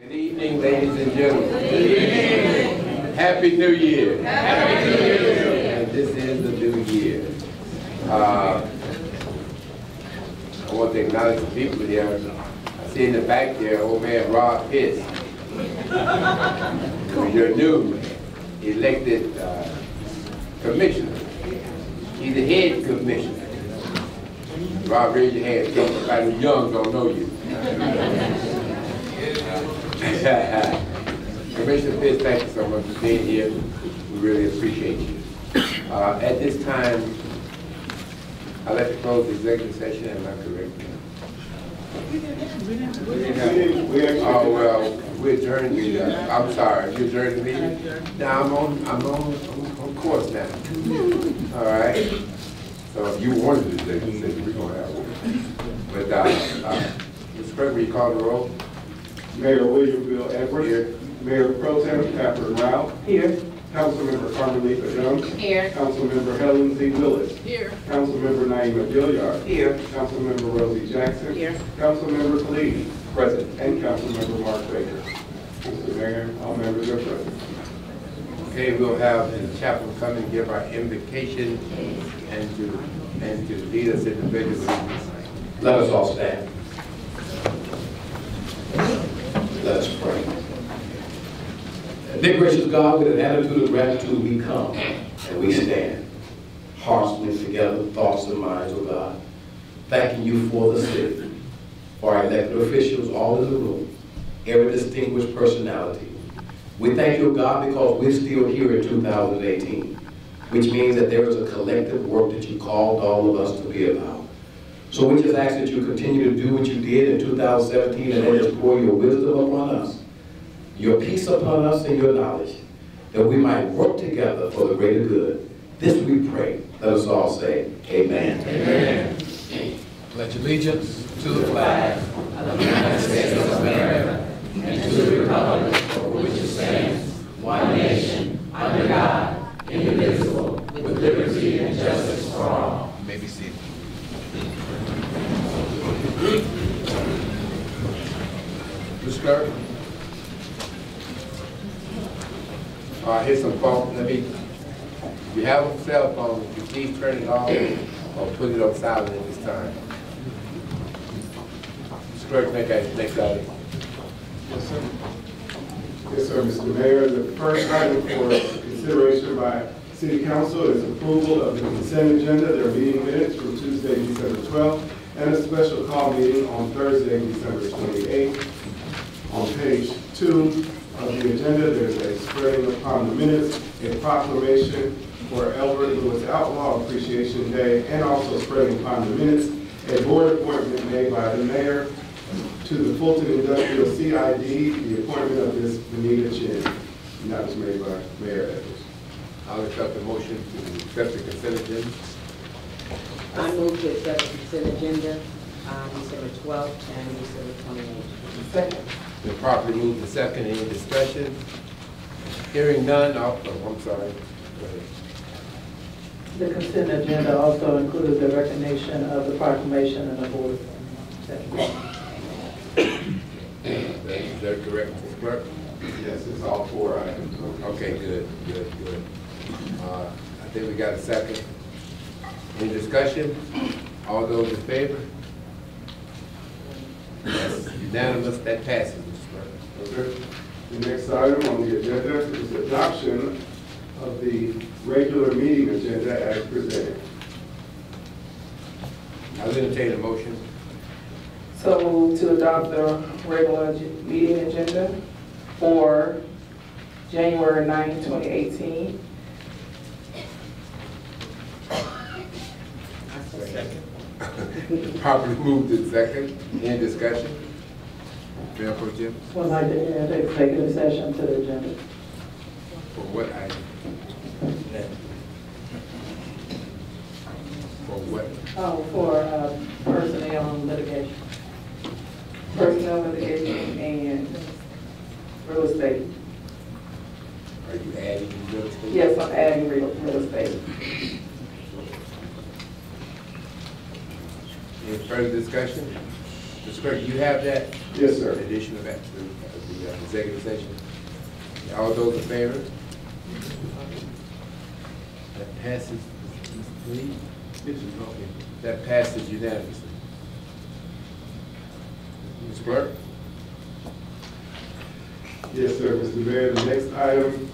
Good evening, ladies and gentlemen. Good evening. Happy New Year. Happy New Year. And this is the new year. I want to acknowledge the people here. I see in the back there, old man Rob Pitts. Your new elected commissioner. He's the head commissioner. Rob, raise your hand. Somebody who's young don't know you. Commissioner Pitts, thank you so much for being here. We really appreciate you. At this time, I'd like to close the executive session. Am I correct? Oh, well, we adjourned the, I'm sorry, you adjourned the meeting? Now I'm on course now. All right. So if you wanted to do this, we're going to have one. But, Mr. Clerk, will you call the roll? Mayor William Bill Edwards. Here. Mayor Pro Tem Catherine Rao. Here. Councilmember Carmelita Jones. Here. Councilmember Helen Z. Willis. Here. Councilmember Naima Gilliard. Here. Councilmember Rosie Jackson. Here. Councilmember Khalid. Present. And Councilmember Mark Baker. Mr. Mayor, all members are present. Okay, we'll have the chaplain come and give our invocation and to lead us in the pledge of allegiance. Let us all stand. Let us pray. Dear gracious God, with an attitude of gratitude we come and we stand, hearts knit together, thoughts and minds, oh God, thanking you for the city, for our elected officials all in the room, every distinguished personality. We thank you, God, because we're still here in 2018, which means that there is a collective work that you called all of us to be about. So we just ask that you continue to do what you did in 2017 and then just pour your wisdom upon us, your peace upon us, and your knowledge, that we might work together for the greater good. This we pray. Let us all say, amen. Amen. Pledge allegiance to the flag of the United States of America and to the republic for which it stands, one nation, under God, indivisible, with liberty and justice for all. You may be seated. Mr. Clerk? Here's some phone. If you have a cell phone, if you please turn it off or put it on silent at this time. Mr. Clerk, next item. Yes, sir. Yes, sir, Mr. Mayor. The first item for consideration by City Council is approval of the consent agenda, their meeting minutes from Tuesday, December 12th, and a special call meeting on Thursday, December 28th. On page 2 of the agenda, there's a spreading upon the minutes, a proclamation for Elbert, Willis Outlaw Appreciation Day, and also spreading upon the minutes, a board appointment made by the mayor to the Fulton Industrial CID, the appointment of Ms. Benita Chinn, and that was made by Mayor Edwards. I'll accept the motion to accept the consent agenda. I move to accept the consent agenda December 12th and December 28th. Second. Been properly moved to second. Any discussion? Hearing none. I'm sorry. Go ahead. The consent agenda also includes the recognition of the proclamation and the board. Is that correct, Mr. Clerk? Yes, it's all 4 items. Okay, good. I think we got a second. Any discussion? All those in favor? That's unanimous. That passes, Mr. Clerk. Okay. The next item on the agenda is adoption of the regular meeting agenda as presented. I'll entertain a motion. So move to adopt the regular meeting agenda for January 9, 2018. Properly moved to second. Any discussion? Mayor Pro Tem? Would like to add executive session to the agenda. For what item? For what? Oh, for personnel litigation. Personnel litigation and real estate. Are you adding real estate? Yes, I'm adding real estate. Any further discussion? Mr. Clerk, you have that? Yes, sir. In addition to that, to the executive session? All those in favor? That passes, please? Okay. That passes unanimously. Ms. Clerk? Yes, sir, Mr. Mayor. The next item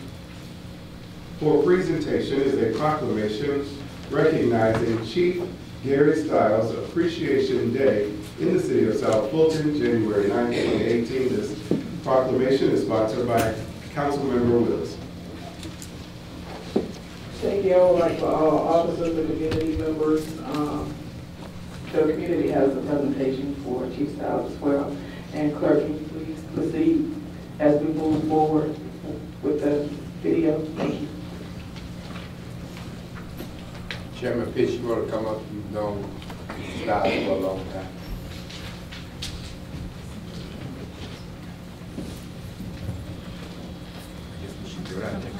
for presentation is a proclamation recognizing Chief Gary Stiles Appreciation Day in the city of South Fulton, January 9, 2018. This proclamation is sponsored by Councilmember Willis. Thank you. I would like for all officers and community members. The community has a presentation for Chief Stiles as well. And clerk, can you please proceed as we move forward with the video? Thank you. Chairman Pitts, you want to come up? You've known Stiles for a long time. I guess we should do it. I think.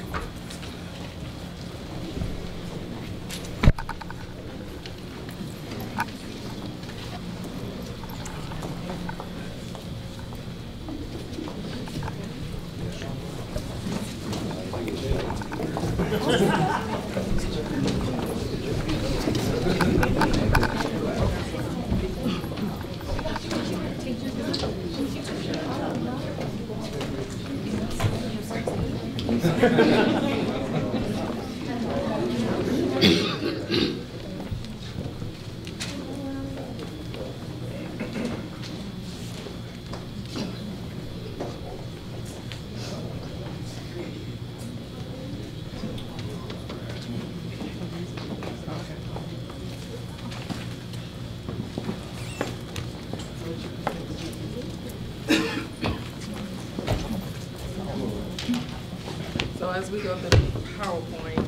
So as we go through the PowerPoint,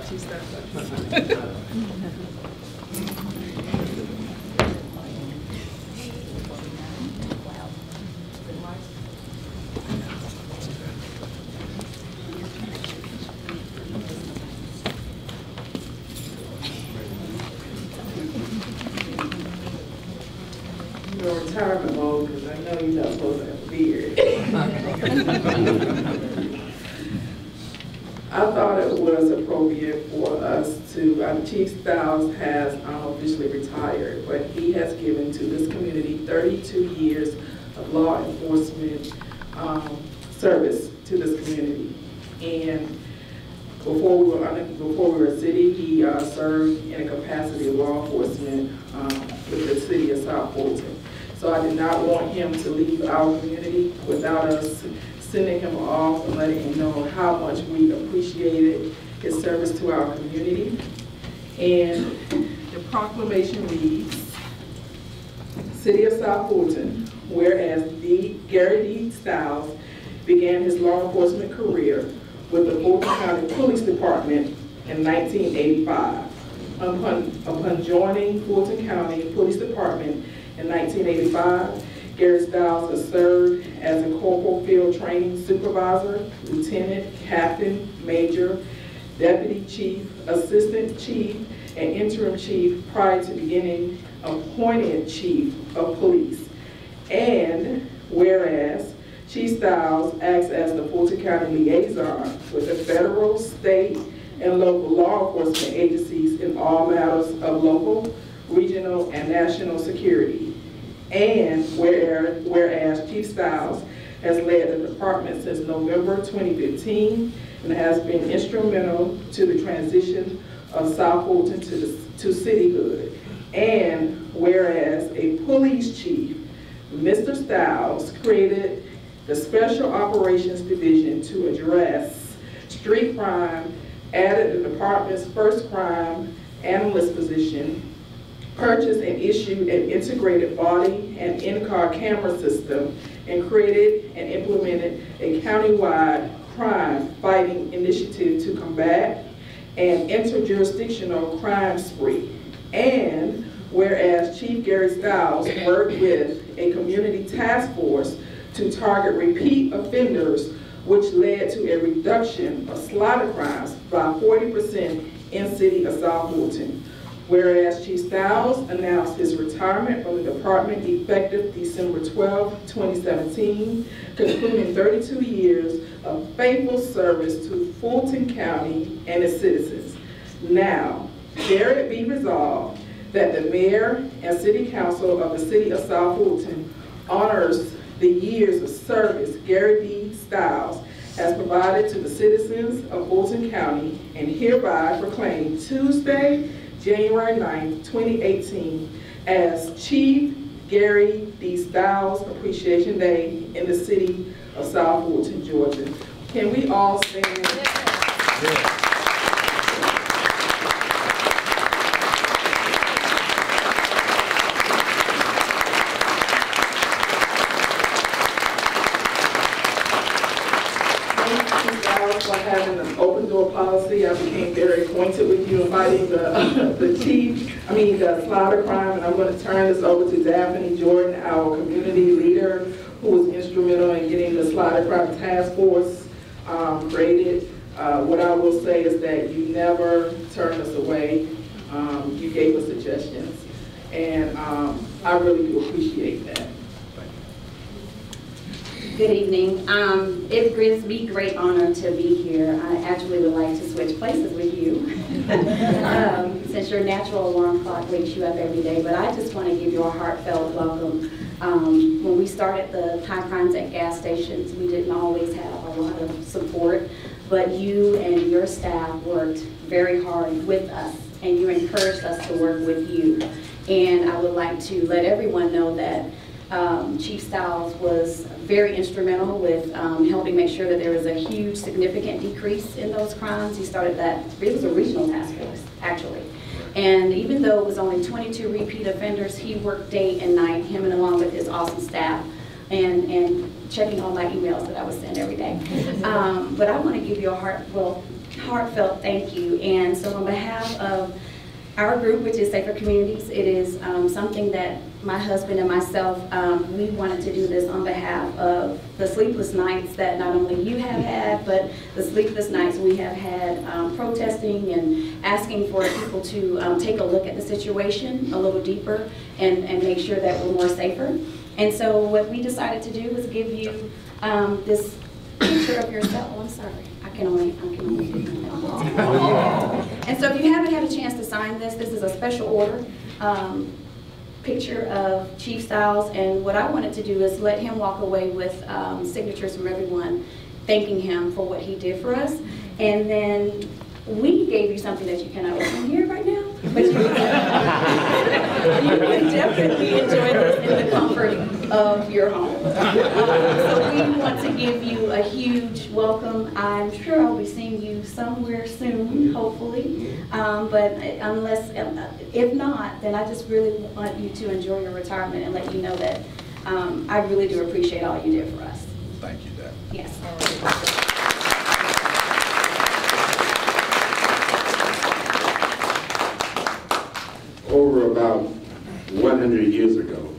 Chief Stiles. Retirement mode, because I know you're not supposed to have a beard. I thought it was appropriate for us to, Chief Stiles has officially retired, but he has given to this community 32 years of law enforcement service to this community. And before we were a city, he served in a capacity of law enforcement with the city of South Fulton. So I did not want him to leave our community without us sending him off and letting him know how much we appreciated his service to our community. And the proclamation reads, City of South Fulton, whereas Gary D. Stiles began his law enforcement career with the Fulton County Police Department in 1985. Upon joining Fulton County Police Department in 1985, Gary Stiles has served as a corporal field training supervisor, lieutenant, captain, major, deputy chief, assistant chief, and interim chief prior to beginning appointed chief of police. And whereas Chief Stiles acts as the Fulton County liaison with the federal, state, and local law enforcement agencies in all matters of local, regional, and national security. And whereas Chief Stiles has led the department since November 2015 and has been instrumental to the transition of South Fulton to cityhood. And whereas a police chief, Mr. Stiles, created the Special Operations Division to address street crime, added the department's first crime analyst position, purchased and issued an integrated body and in-car camera system, and created and implemented a countywide crime fighting initiative to combat an interjurisdictional crime spree. And whereas Chief Gary Stiles worked with a community task force to target repeat offenders, which led to a reduction of slaughter crimes by 40% in city of South Fulton. Whereas Chief Stiles announced his retirement from the department effective December 12, 2017, concluding 32 years of faithful service to Fulton County and its citizens. Now, dare it be resolved that the Mayor and City Council of the City of South Fulton honors the years of service Gary D. Stiles has provided to the citizens of Fulton County, and hereby proclaim Tuesday, January 9th, 2018 as Chief Gary D. Stiles Appreciation Day in the City of South Fulton, Georgia. Can we all stand? Yeah. For having an open door policy. I became very acquainted with you, inviting the slaughter crime, and I'm going to turn this over to Daphne Jordan, our community leader, who was instrumental in getting the slaughter crime task force created. What I will say is that you never turned us away. You gave us suggestions, and I really do appreciate that. Good evening. It brings me great honor to be here. I actually would like to switch places with you since your natural alarm clock wakes you up every day, but I just want to give you a heartfelt welcome. When we started the high crimes at gas stations, we didn't always have a lot of support, but you and your staff worked very hard with us, and you encouraged us to work with you. And I would like to let everyone know that Chief Stiles was very instrumental with helping make sure that there was a huge, significant decrease in those crimes. He started that, it was a regional task force, actually. And even though it was only 22 repeat offenders, he worked day and night, him and along with his awesome staff, and checking all my emails that I would send every day. But I want to give you a heartfelt thank you. And so on behalf of our group, which is Safer Communities, it is something that my husband and myself, we wanted to do this on behalf of the sleepless nights that not only you have had, but the sleepless nights we have had protesting and asking for people to take a look at the situation a little deeper and make sure that we're more safer. And so what we decided to do was give you this picture of yourself. Oh, I'm sorry. I can only And so if you haven't had a chance to sign this, this is a special order picture of Chief Stiles, and what I wanted to do is let him walk away with signatures from everyone thanking him for what he did for us. And then we gave you something that you cannot open here right now, but you can definitely enjoy this in the comfort of your home. So we want to give you a huge welcome. I'm sure I'll be seeing you somewhere soon, hopefully. But if not, then I just really want you to enjoy your retirement and let you know that I really do appreciate all you did for us. Thank you, Deb. Yes. Over about 100 years ago,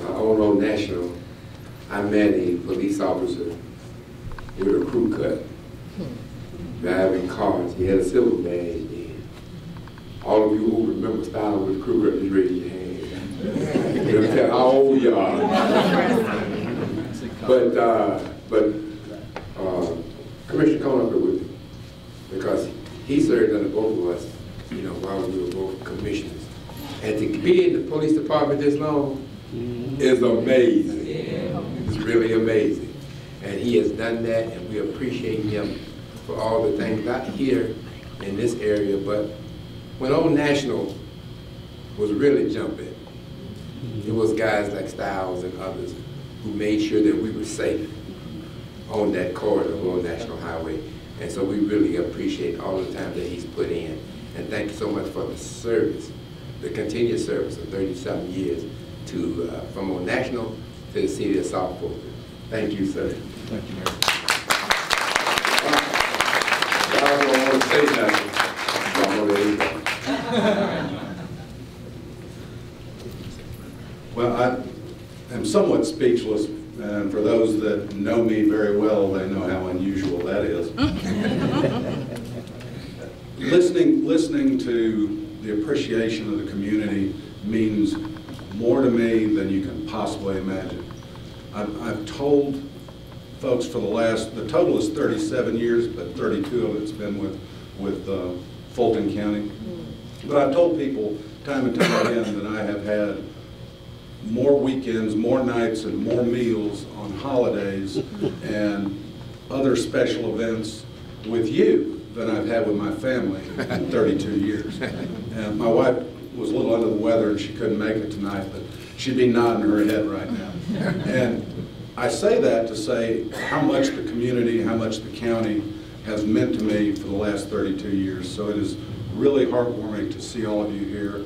on Old National, I met a police officer with a crew cut, driving cars. He had a silver badge then. All of you who remember Stiles with a crew cut, just raise your hand. You know, tell how old you are. But Commissioner Conover with me, because he served under both of us, you know, while we were both commissioners. And to be in the police department this long is amazing. It's really amazing. And he has done that, and we appreciate him for all the things, not here in this area, but when Old National was really jumping, it was guys like Stiles and others who made sure that we were safe on that corridor of Old National Highway. And so we really appreciate all the time that he's put in. And thank you so much for the service, the continued service of 30-something years to, from Old National to the city of South Fulton. Thank you, sir. Thank you, Mayor. I don't want to say nothing, so I'm going to let you go. Well, I am somewhat speechless, and for those that know me very well, they know how unusual that is. listening to the appreciation of the community means more to me than you can possibly imagine. I've told folks for the total is 37 years, but 32 of it's been with Fulton County. But I've told people time and time again that I have had more weekends, more nights, and more meals on holidays and other special events with you than I've had with my family in 32 years. And my wife was a little under the weather and she couldn't make it tonight, but she'd be nodding her head right now. And I say that to say how much the community, how much the county has meant to me for the last 32 years. So it is really heartwarming to see all of you here.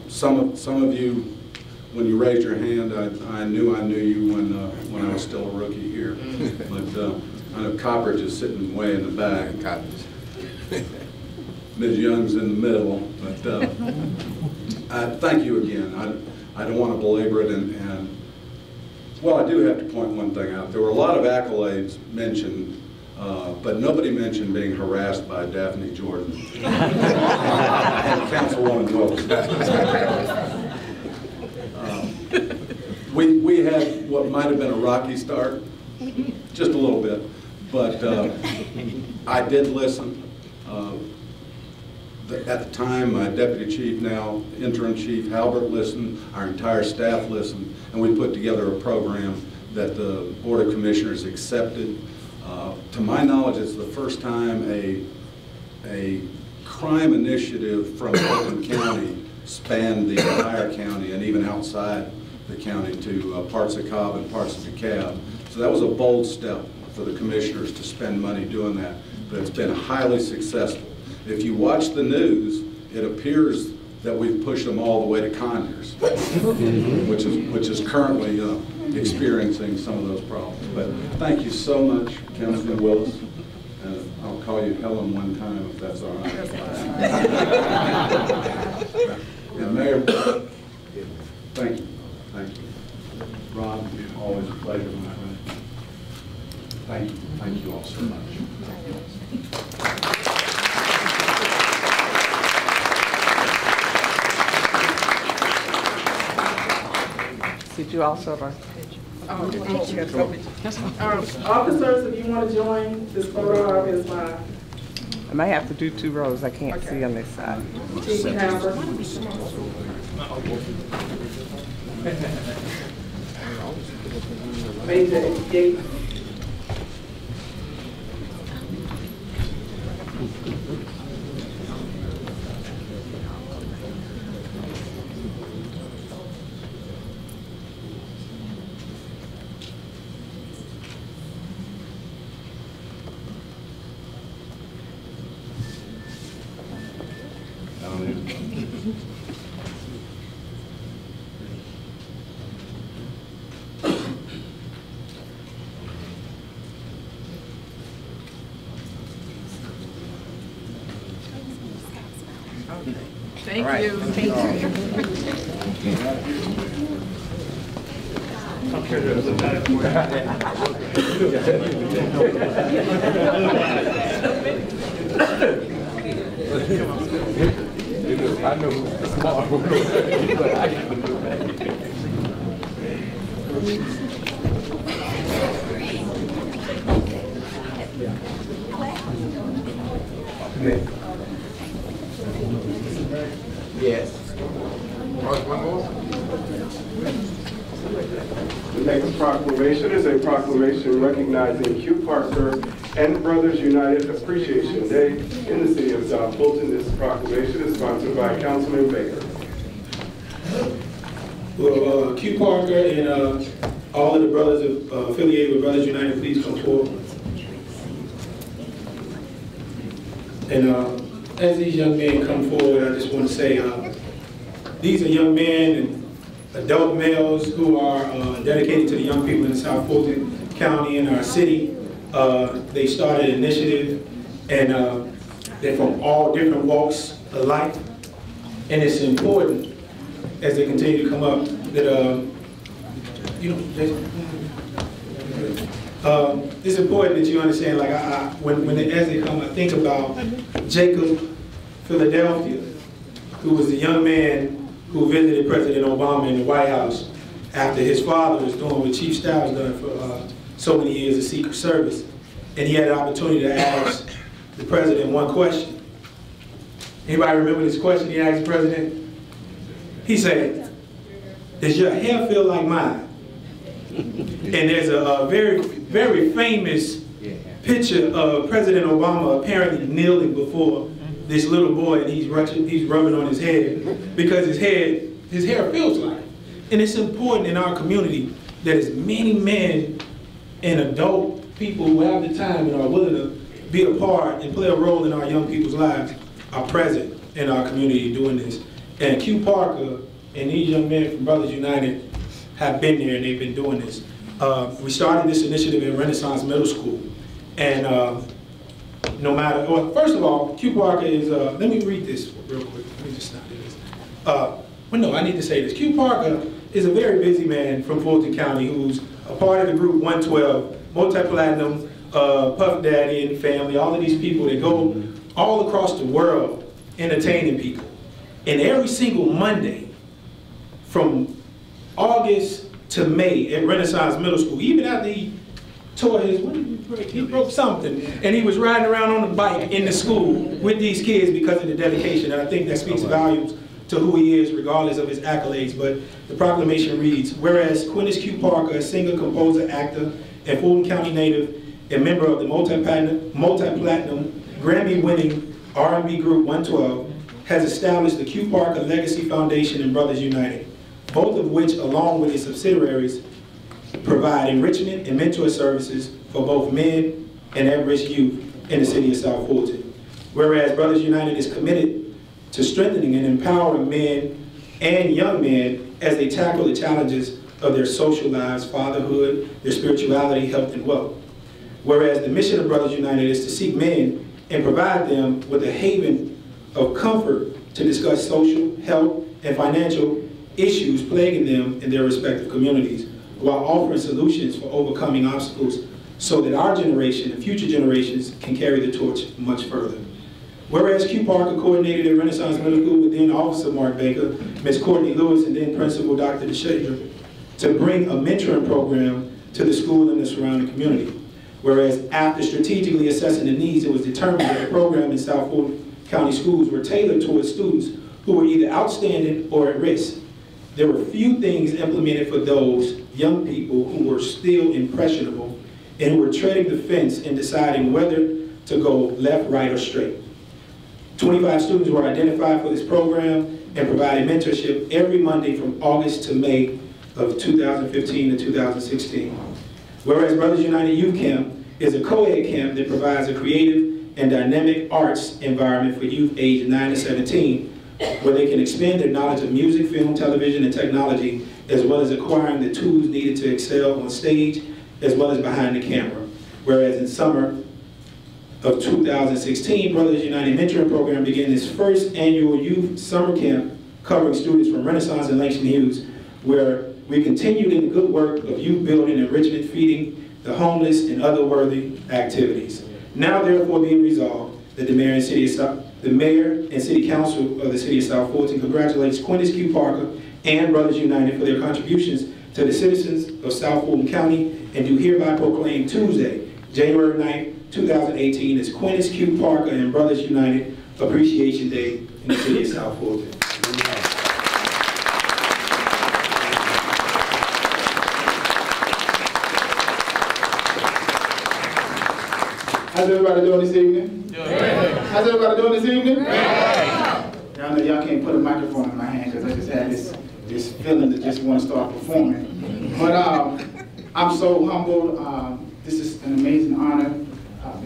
Some of you, when you raised your hand, I knew you when I was still a rookie here. But I know Coppers is sitting way in the back. Ms. Young's in the middle. But thank you again. I don't want to belabor it, and well, I do have to point one thing out. There were a lot of accolades mentioned, but nobody mentioned being harassed by Daphne Jordan and Councilwoman Willis. We had what might have been a rocky start, just a little bit, but I did listen. At the time, my deputy chief, now interim chief, Elbert, listened, our entire staff listened, and we put together a program that the Board of Commissioners accepted. To my knowledge, it's the first time a crime initiative from Fulton County spanned the entire county and even outside the county to parts of Cobb and parts of DeKalb. So that was a bold step for the commissioners to spend money doing that, but it's been highly successful. If you watch the news, it appears that we've pushed them all the way to Conyers, which is currently experiencing some of those problems. But thank you so much, Councilman Willis. And I'll call you Helen one time if that's all right. And Mayor, thank you. Thank you. Rob, always a pleasure, my friend. Thank you. Thank you all so much. Did you also have officers, if you want to join this photo op is my I might have to do 2 rows. I can't see on this side. Chief Camper. Major Gates. Thank you. Thank you. I know smart, but I can do that. Yes. One more? The next proclamation is a proclamation recognizing Q Parker and Brothers United Appreciation Day in the city of South Fulton. This proclamation is sponsored by Councilman Baker. Well, Q Parker and all of the brothers affiliated with Brothers United, please come forward. And as these young men come forward, I just want to say these are young men and adult males who are dedicated to the young people in South Fulton County and our city. They started an initiative, and they're from all different walks of life. And it's important, as they continue to come up, that It's important that you understand, like, as they come, I think about Jacob, Philadelphia, who was the young man who visited President Obama in the White House after his father was doing what Chief Stiles done for so many years of Secret Service. And he had an opportunity to ask the president one question. Anybody remember this question he asked the president? He said, "Does your hair feel like mine?" And there's a very, very famous picture of President Obama apparently kneeling before this little boy, and he's rubbing on his head because his hair feels like it. And it's important in our community that as many men and adult people who have the time and are willing to be a part and play a role in our young people's lives are present in our community doing this. And Q Parker and these young men from Brothers United have been there and they've been doing this. We started this initiative in Renaissance Middle School. And no matter, well, first of all, Q Parker is, let me read this real quick. Let me just stop this. Well, no, I need to say this. Q Parker is a very busy man from Fulton County who's a part of the group 112, multi-platinum, Puff Daddy and family, all of these people that go all across the world entertaining people. And every single Monday, from August to May at Renaissance Middle School, even after he tore his, what did he break? He broke something. And he was riding around on a bike in the school with these kids because of the dedication. And I think that speaks volumes to who he is, regardless of his accolades. But the proclamation reads, whereas Quintus Q. Parker, a singer, composer, actor, and Fulton County native, and member of the multi-platinum, Grammy-winning R&B group 112, has established the Q Parker Legacy Foundation and Brothers United, both of which, along with its subsidiaries, provide enrichment and mentor services for both men and at-risk youth in the city of South Fulton. Whereas Brothers United is committed to strengthening and empowering men and young men as they tackle the challenges of their social lives, fatherhood, their spirituality, health, and wealth. Whereas the mission of Brothers United is to seek men and provide them with a haven of comfort to discuss social, health, and financial issues plaguing them in their respective communities, while offering solutions for overcoming obstacles so that our generation and future generations can carry the torch much further. Whereas Q Parker coordinated at Renaissance Middle School with then Officer Mark Baker, Ms. Courtney Lewis, and then Principal Dr. DeShazer, to bring a mentoring program to the school and the surrounding community. Whereas after strategically assessing the needs, it was determined that the program in South Fulton County schools were tailored towards students who were either outstanding or at risk. There were few things implemented for those young people who were still impressionable and who were treading the fence and deciding whether to go left, right, or straight. 25 students were identified for this program and provided mentorship every Monday from August to May of 2015 to 2016. Whereas Brothers United Youth Camp is a co-ed camp that provides a creative and dynamic arts environment for youth aged 9 to 17, where they can expand their knowledge of music, film, television, and technology, as well as acquiring the tools needed to excel on stage, as well as behind the camera. Whereas in summer of 2016, Brothers United Mentoring Program began its first annual youth summer camp covering students from Renaissance and Langston Hughes, where we continued in the good work of youth building, enrichment, feeding the homeless, and other worthy activities. Now therefore be resolved that the Mayor and City Council of the City of South Fulton congratulates Quintus Q. Parker and Brothers United for their contributions to the citizens of South Fulton County, and do hereby proclaim Tuesday, January 9th, 2018 as Quintus Q. Parker and Brothers United Appreciation Day in the City of South Fulton. How's everybody doing this evening? How's everybody doing this evening? Y'all know y'all can't put a microphone in my hand because I just had this feeling to just want to start performing. But I'm so humbled. This is an amazing honor.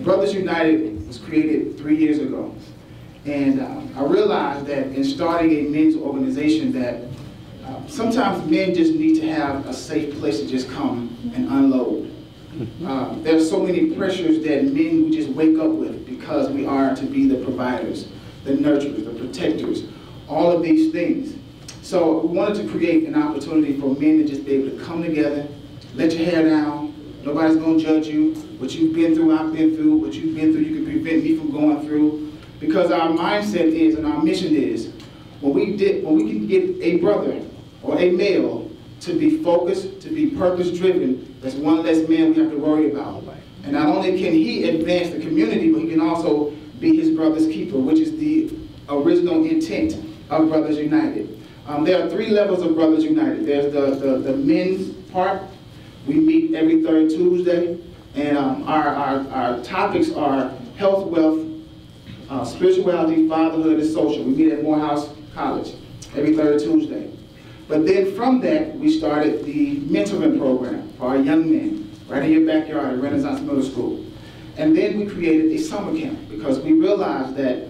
Brothers United was created 3 years ago. And I realized that in starting a men's organization that sometimes men just need to have a safe place to just come and unload. There's so many pressures that men we just wake up with because we are to be the providers, the nurturers, the protectors, all of these things. So we wanted to create an opportunity for men to just be able to come together, let your hair down, Nobody's going to judge you. What you've been through, I've been through. What you've been through, you can prevent me from going through. Because our mindset is, and our mission is, when we can get a brother or a male to be focused, to be purpose-driven, that's one less man we have to worry about. And not only can he advance the community, but he can also be his brother's keeper, which is the original intent of Brothers United. There are 3 levels of Brothers United. There's the men's part. We meet every 3rd Tuesday, and our topics are health, wealth, spirituality, fatherhood, and social. We meet at Morehouse College every 3rd Tuesday. But then from that, we started the mentoring program for our young men, right in your backyard at Renaissance Middle School. And then we created a summer camp because we realized that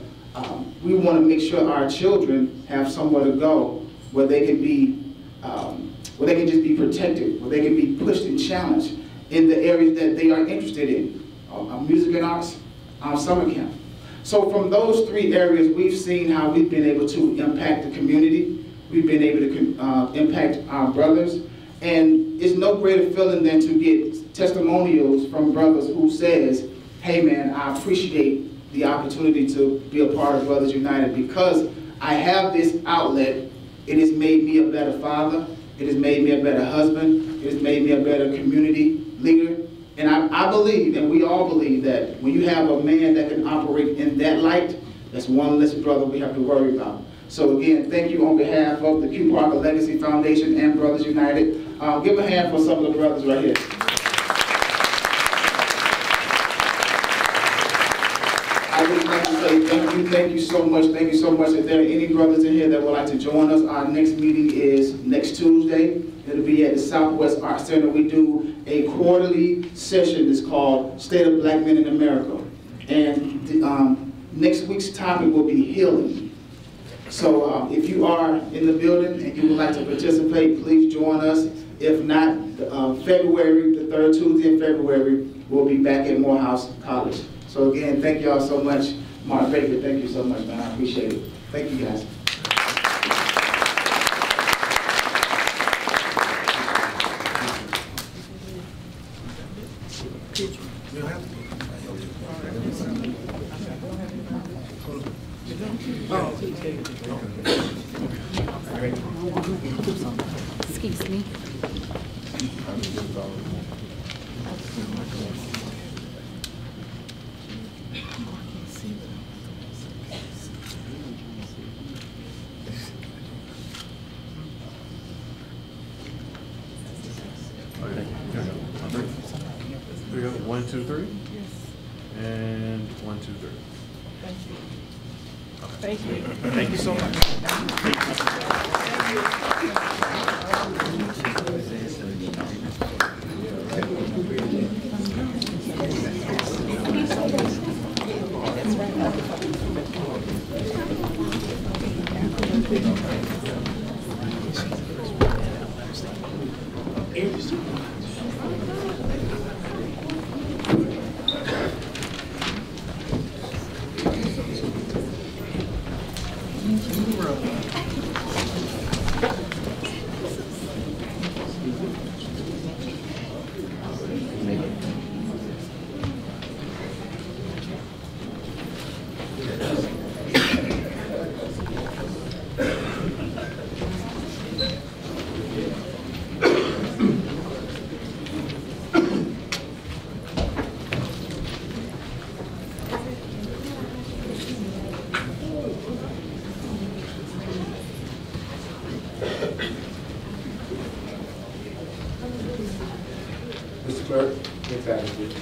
we want to make sure our children have somewhere to go where they can be, where they can just be protected, where they can be pushed and challenged in the areas that they are interested in, music and arts, summer camp. So from those 3 areas, we've seen how we've been able to impact the community. We've been able to impact our brothers. And it's no greater feeling than to get testimonials from brothers who says, hey man, I appreciate the opportunity to be a part of Brothers United because I have this outlet. It has made me a better father. It has made me a better husband. It has made me a better community leader. And I believe, and we all believe, that when you have a man that can operate in that light, that's one less brother we have to worry about. So again, thank you on behalf of the Q Parker Legacy Foundation and Brothers United. Give a hand for some of the brothers right here. I would like to say thank you so much. Thank you so much. If there are any brothers in here that would like to join us, our next meeting is next Tuesday. It'll be at the Southwest Arts Center. We do a quarterly session that's called State of Black Men in America. And next week's topic will be healing. So if you are in the building and you would like to participate, please join us. If not, February, the 3rd Tuesday in February, we'll be back at Morehouse College. So again, thank you all so much. Mark Baker, thank you so much, man. I appreciate it. Thank you, guys. Excuse me. We go 1, 2, 3. And 1, 2, 3. Thank you. Thank you. Thank you so much. Mr. Clerk, next item, please.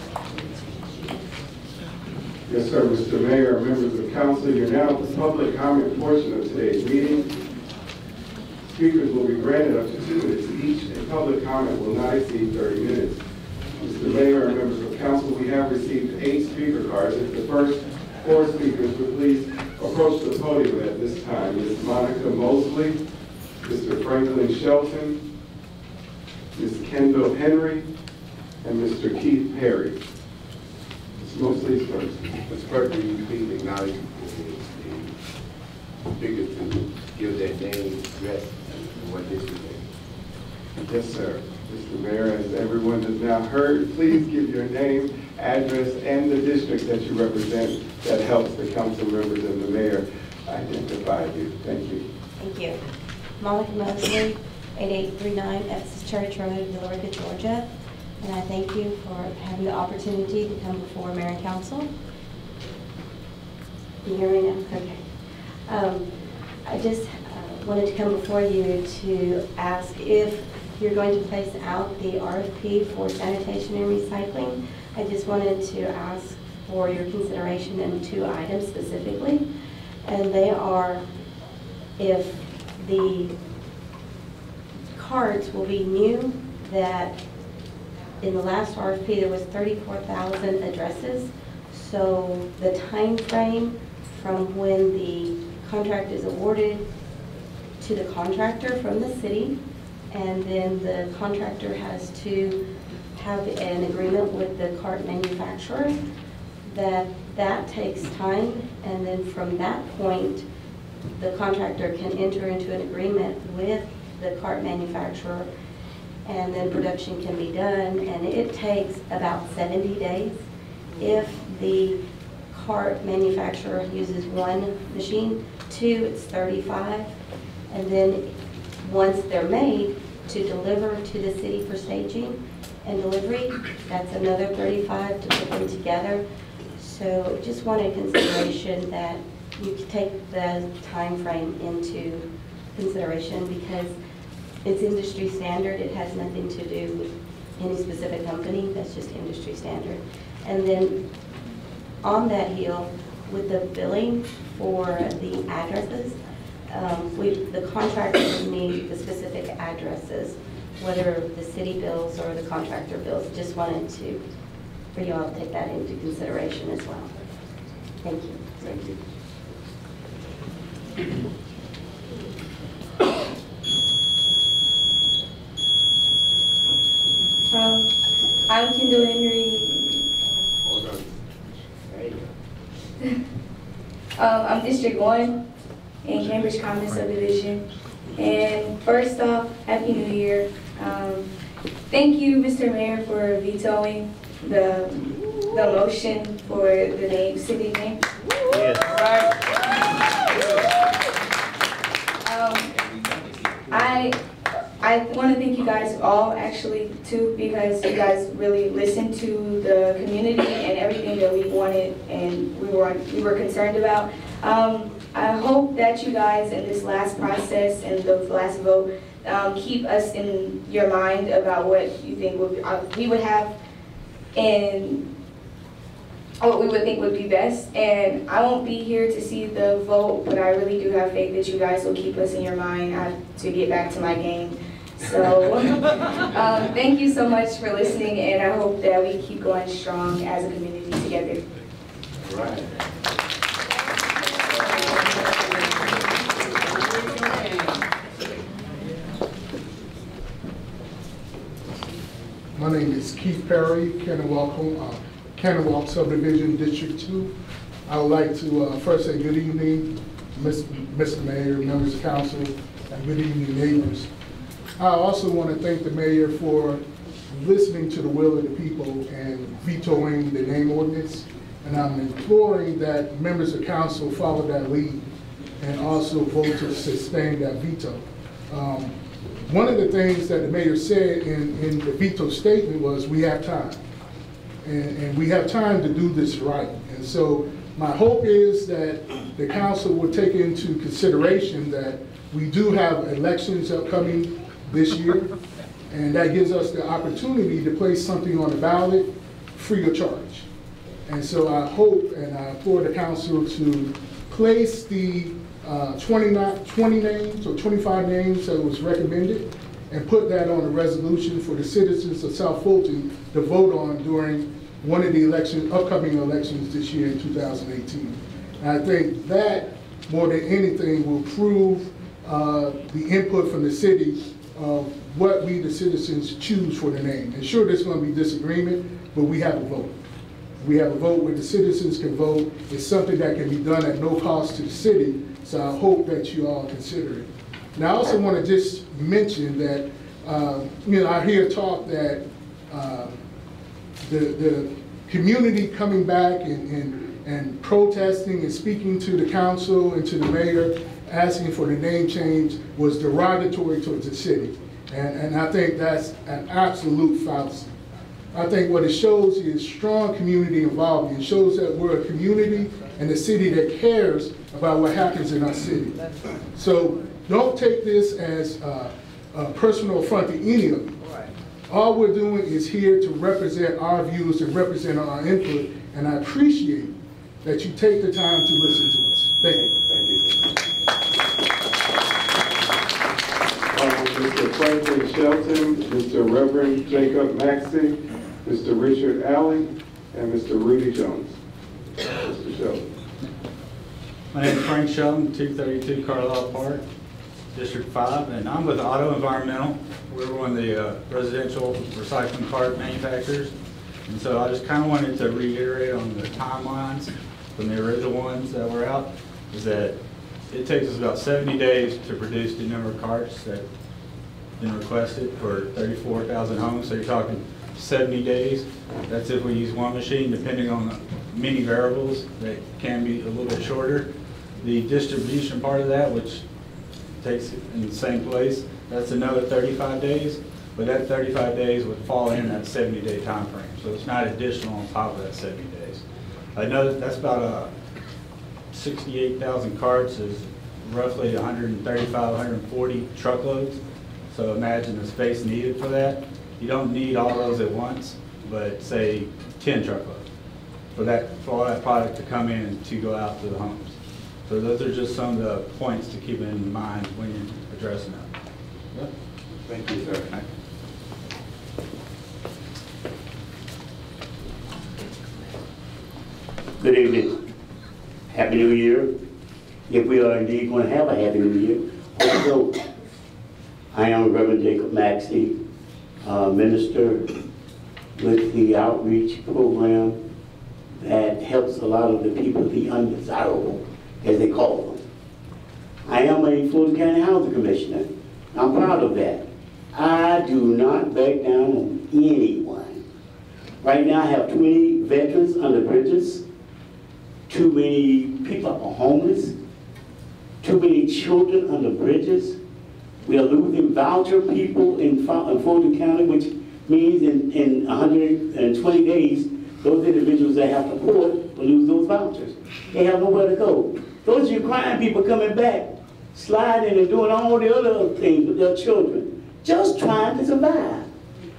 Yes, sir, Mr. Mayor, members of council, you're now at the public comment portion of today's meeting. Speakers will be granted up to 2 minutes each, and public comment will not exceed 30 minutes. Mr. Mayor and members of council, we have received 8 speaker cards. If the first 4 speakers would please approach the podium at this time. Ms. Monica Mosley, Mr. Franklin Shelton, Ms. Kendall Henry, and Mr. Keith Perry. Ms. Mosley first. Mr. Clerk, will you please acknowledge the speakers to give their name, address, and what district they. Yes, sir. Mr. Mayor, as everyone has now heard, please give your name, address, and the district that you represent. That helps the council members and the mayor identify you. Thank you. Thank you. Monica Mosley, 8839 Ephesus Church Road, Villarica, Georgia. And I thank you for having the opportunity to come before Mayor and Council. Can you hear me now? Okay. I just wanted to come before you to ask if you're going to place out the RFP for sanitation and recycling. I just wanted to ask for your consideration in 2 items specifically. And they are if the cards will be new, that in the last RFP there was 34,000 addresses. So the time frame from when the contract is awarded to the contractor from the city, and then the contractor has to have an agreement with the cart manufacturer, that takes time, and then from that point the contractor can enter into an agreement with the cart manufacturer, and then production can be done, and it takes about 70 days. If the cart manufacturer uses 1 machine, 2, it's 35, and then once they're made, to deliver to the city for staging and delivery, that's another 35 to put them together. So just wanted consideration that you take the time frame into consideration, because it's industry standard. It has nothing to do with any specific company. That's just industry standard. And then on that heel, with the billing for the addresses, the contractors need the specific addresses, whether the city bills or the contractor bills. Just wanted for you all to take that into consideration as well. Thank you. Thank you. I'm Kendall Henry. Hold on. There you go. I'm District 1 in Cambridge Commons Subdivision. And first off, Happy New Year. Thank you, Mr. Mayor, for vetoing the motion for the city name. Yes. I want to thank you guys all, actually, too, because you guys really listened to the community and everything that we wanted and we were concerned about. I hope that you guys in this last process and the last vote keep us in your mind about what you think we would have and what we would think would be best. And I won't be here to see the vote, but I really do have faith that you guys will keep us in your mind. I have to get back to my game. So thank you so much for listening, and I hope that we keep going strong as a community together. All right. My name is Keith Perry, Kennewauk Subdivision, District 2. I would like to first say good evening, Mr. Mayor, members of council, and good evening, neighbors. I also want to thank the mayor for listening to the will of the people and vetoing the name ordinance. And I'm imploring that members of council follow that lead and also vote to sustain that veto. One of the things that the mayor said in the veto statement was we have time. And we have time to do this right. And so my hope is that the council will take into consideration that we do have elections upcoming this year, and that gives us the opportunity to place something on the ballot free of charge. And so I hope and I implore the council to place the 20 names or 25 names that was recommended and put that on a resolution for the citizens of South Fulton to vote on during one of the upcoming elections this year in 2018. And I think that, more than anything, will prove the input from the city of what we, the citizens, choose for the name. And sure, there's going to be disagreement, but we have a vote. We have a vote where the citizens can vote. It's something that can be done at no cost to the city, so I hope that you all consider it. And I also want to just mention that you know, I hear talk that the community coming back and protesting and speaking to the council and to the mayor, asking for the name change was derogatory towards the city. And I think that's an absolute fallacy. I think what it shows is strong community involvement. It shows that we're a community and a city that cares about what happens in our city. So don't take this as a personal affront to any of you. All we're doing is here to represent our views and represent our input, and I appreciate that you take the time to listen to us. Thank you. Thank you. Mr. Franklin Shelton, Mr. Reverend Jacob Maxey, Mr. Richard Allen, and Mr. Rudy Jones. Mr. Shelton. My name is Frank Shelton, 232 Carlisle Park, District 5, and I'm with Auto Environmental. We're one of the residential recycling cart manufacturers. And so I just kind of wanted to reiterate on the timelines from the original ones that were out, is that it takes us about 70 days to produce the number of carts that have been requested for 34,000 homes. So you're talking 70 days. That's if we use one machine, depending on many variables that can be a little bit shorter. The distribution part of that, which takes it in the same place, that's another 35 days, but that 35 days would fall in that 70-day time frame. So it's not additional on top of that 70 days. I know that's about 68,000 carts is roughly 135, 140 truckloads. So imagine the space needed for that. You don't need all those at once, but say 10 truckloads for all that product to come in to go out to the homes. So those are just some of the points to keep in mind when you're addressing that. Yep. Thank you, sir. Good evening. Happy New Year. If we are indeed going to have a Happy New Year. Also, I am Reverend Jacob Maxey, minister with the outreach program that helps a lot of the people, the undesirable, as they call them. I am a Fulton County Housing Commissioner. I'm proud of that. I do not back down on anyone. Right now I have too many veterans under bridges, too many people are homeless, too many children under bridges. We are losing voucher people in Fulton County, which means in 120 days, those individuals that have support will lose those vouchers. They have nowhere to go. Those are your crime people coming back, sliding and doing all the other things with their children, just trying to survive.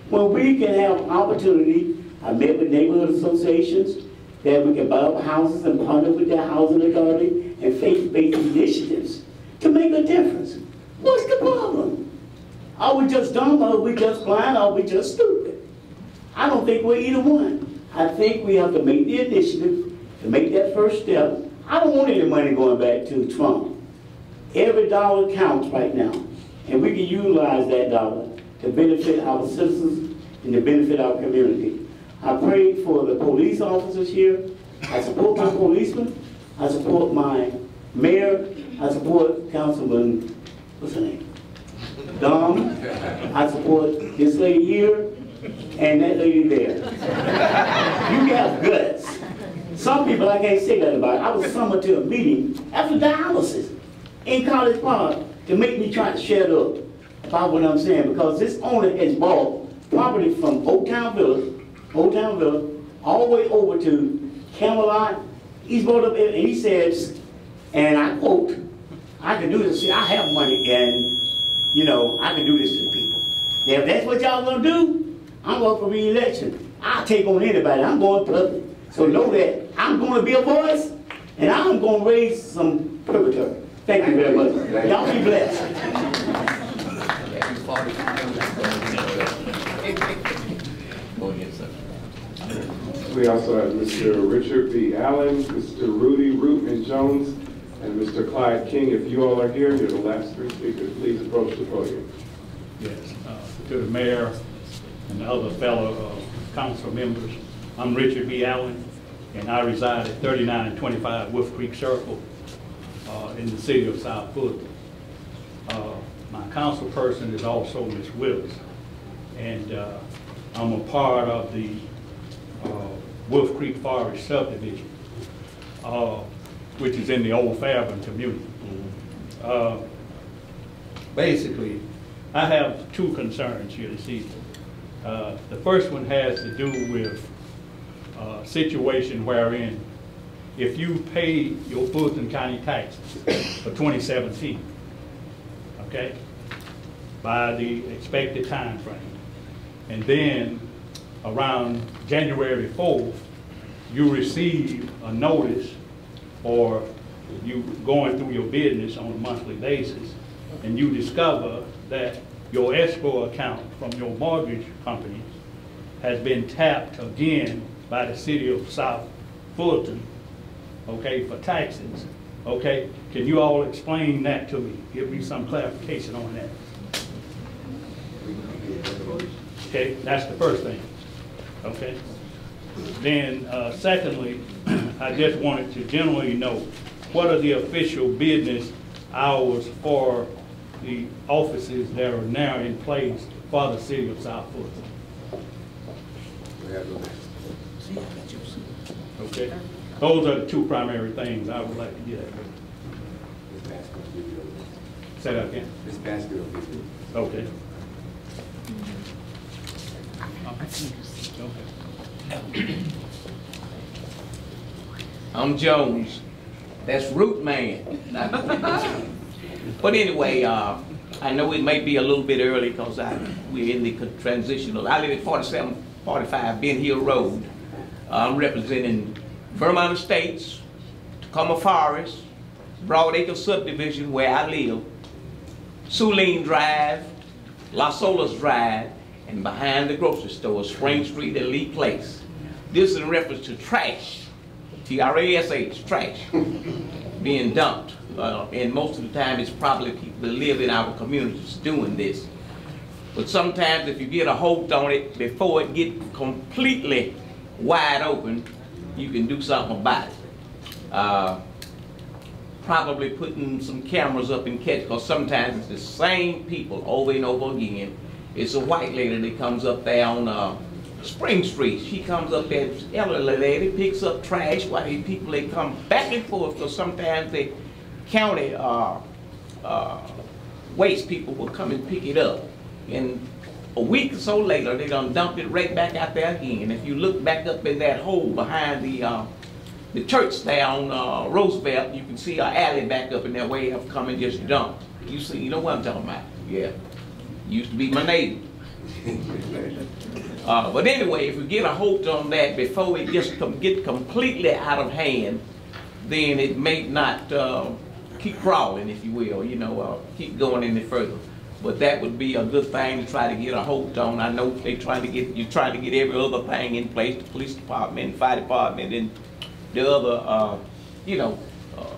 When we can have opportunity, I met with neighborhood associations that we can buy up houses and partner with their housing authority and faith-based initiatives to make a difference. What's the problem? Are we just dumb, are we just blind, are we just stupid? I don't think we're either one. I think we have to make the initiative to make that first step. I don't want any money going back to Trump. Every dollar counts right now, and we can utilize that dollar to benefit our citizens and to benefit our community. I pray for the police officers here. I support my policemen. I support my mayor. I support Councilman, what's her name? Dom. I support this lady here and that lady there. You have guts. Some people I can't say that about. I was summoned to a meeting after dialysis in College Park to make me try to shut up about what I'm saying, because this owner has bought property from Old Town Villa, all the way over to Camelot. He's bought up, and he says, and I quote, I can do this, see, I have money, and, you know, I can do this to the people. Now, if that's what y'all gonna do, I'm going for re-election. I'll take on anybody. I'm going public. So know that I'm going to be a voice, and I'm going to raise some purgatory. Thank you very much. Y'all be blessed. We also have Mr. Richard B. Allen, Mr. Rudy Rootman Jones, and Mr. Clyde King. If you all are here, you're the last three speakers. Please approach the podium. Yes, to the mayor and the other fellow council members, I'm Richard B. Allen, and I reside at 3925 Wolf Creek Circle in the city of South Fulton. My council person is also Ms. Willis. And I'm a part of the Wolf Creek Forest subdivision, which is in the Old Fairburn community. Basically, I have two concerns here this evening. The first one has to do with a situation wherein if you pay your Fulton County taxes for 2017, okay, by the expected time frame, and then around January 4th, you receive a notice, or you going through your business on a monthly basis, and you discover that your escrow account from your mortgage company has been tapped again by the city of South Fulton, okay, for taxes, okay? Can you all explain that to me? Give me some clarification on that. Okay, that's the first thing, okay? Then secondly, I just wanted to generally know, what are the official business hours for the offices that are now in place for the city of South Fulton? Okay, those are the two primary things I would like to get at. Say that again. Ms. Basket. Okay. I'm Jones. That's Root Man. But anyway, I know it may be a little bit early because we're in the transitional. I live at 4745 Ben Hill Road. I'm representing Vermont Estates, Tacoma Forest, Broadacre Subdivision where I live, Suline Drive, Las Olas Drive, and behind the grocery store, Spring Street and Lee Place. This is in reference to trash, T-R-A-S-H, trash, being dumped. And most of the time it's probably people that live in our communities doing this. But sometimes if you get a hold on it before it gets completely wide open, you can do something about it. Probably putting some cameras up and catch, because sometimes it's the same people over and over again. It's a white lady that comes up there on Spring Street. She comes up there, elderly lady, picks up trash while these people, they come back and forth, because sometimes the county waste people will come and pick it up. And a week or so later, they're gonna dump it right back out there again. If you look back up in that hole behind the church there on Roosevelt, you can see an alley back up in there where you have come and just dump. You see, you know what I'm talking about? Yeah. Used to be my neighbor. But anyway, if we get a hold on that before it just get completely out of hand, then it may not keep crawling, if you will, you know, keep going any further. But that would be a good thing to try to get a hold on. I know you're trying to get every other thing in place, the police department, fire department, and the other, you know,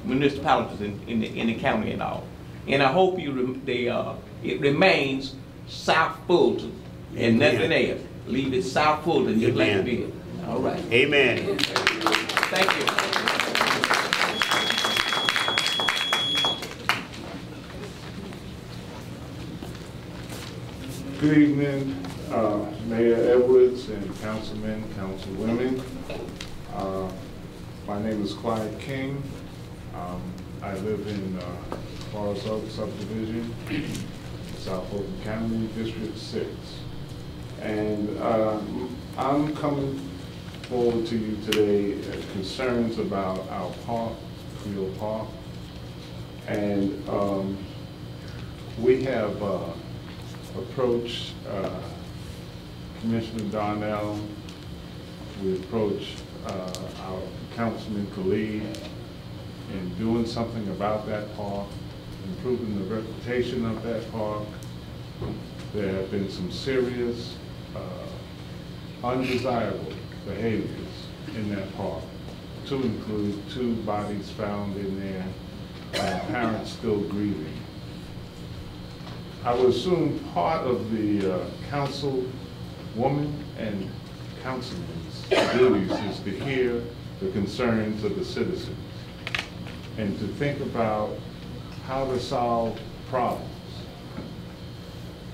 municipalities in the county and all. And I hope it remains South Fulton and nothing else. Leave it South Fulton just like it is. All right. Amen. Thank you. Good evening, Mayor Edwards and councilmen, councilwomen. My name is Clyde King. I live in Forest Oak Subdivision, South Fulton County, District 6. And I'm coming forward to you today concerns about our park, Creel Park. And we have approached Commissioner Darnell. We approached our Councilman Khalid in doing something about that park, improving the reputation of that park. There have been some serious undesirable behaviors in that park, to include 2 bodies found in there, parents still grieving. I would assume part of the councilwoman and councilman's duties is to hear the concerns of the citizens and to think about how to solve problems,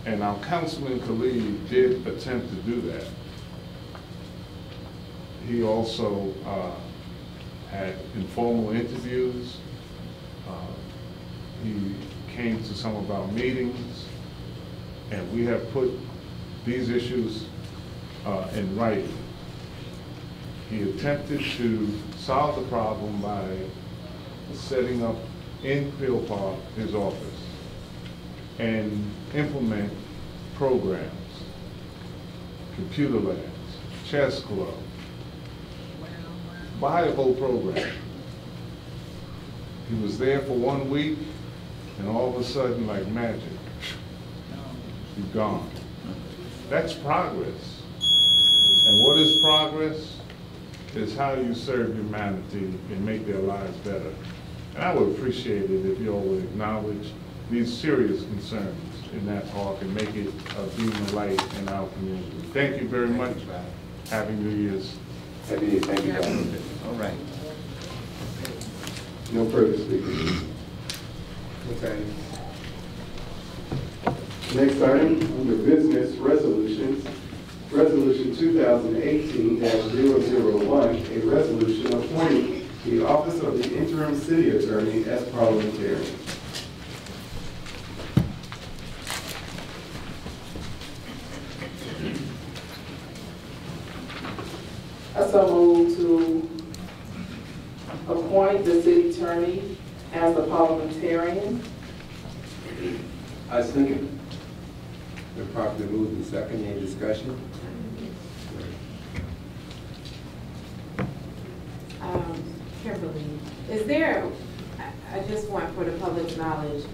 And our Councilman Khalid did attempt to do that. He also had informal interviews. He came to some of our meetings, and we have put these issues in writing. He attempted to solve the problem by setting up in Peel Park his office and implement programs, computer labs, chess club, buy a whole program. He was there for 1 week, and all of a sudden, like magic, he's gone. That's progress. And what is progress? Is how you serve humanity and make their lives better. And I would appreciate it if you all would acknowledge these serious concerns in that park and make it a beam of light in our community. Thank you very much. Happy New Year's. Happy New Year. Thank you, guys. All right. No further speakers. Okay. Next item, under business resolutions, Resolution 2018-001, a resolution appointing the office of the Interim City Attorney as Parliamentarian. I so move to appoint the city attorney as the parliamentarian. I second. Been properly moved and second. Any discussion? Kimberly, is there, I just want for the public's knowledge,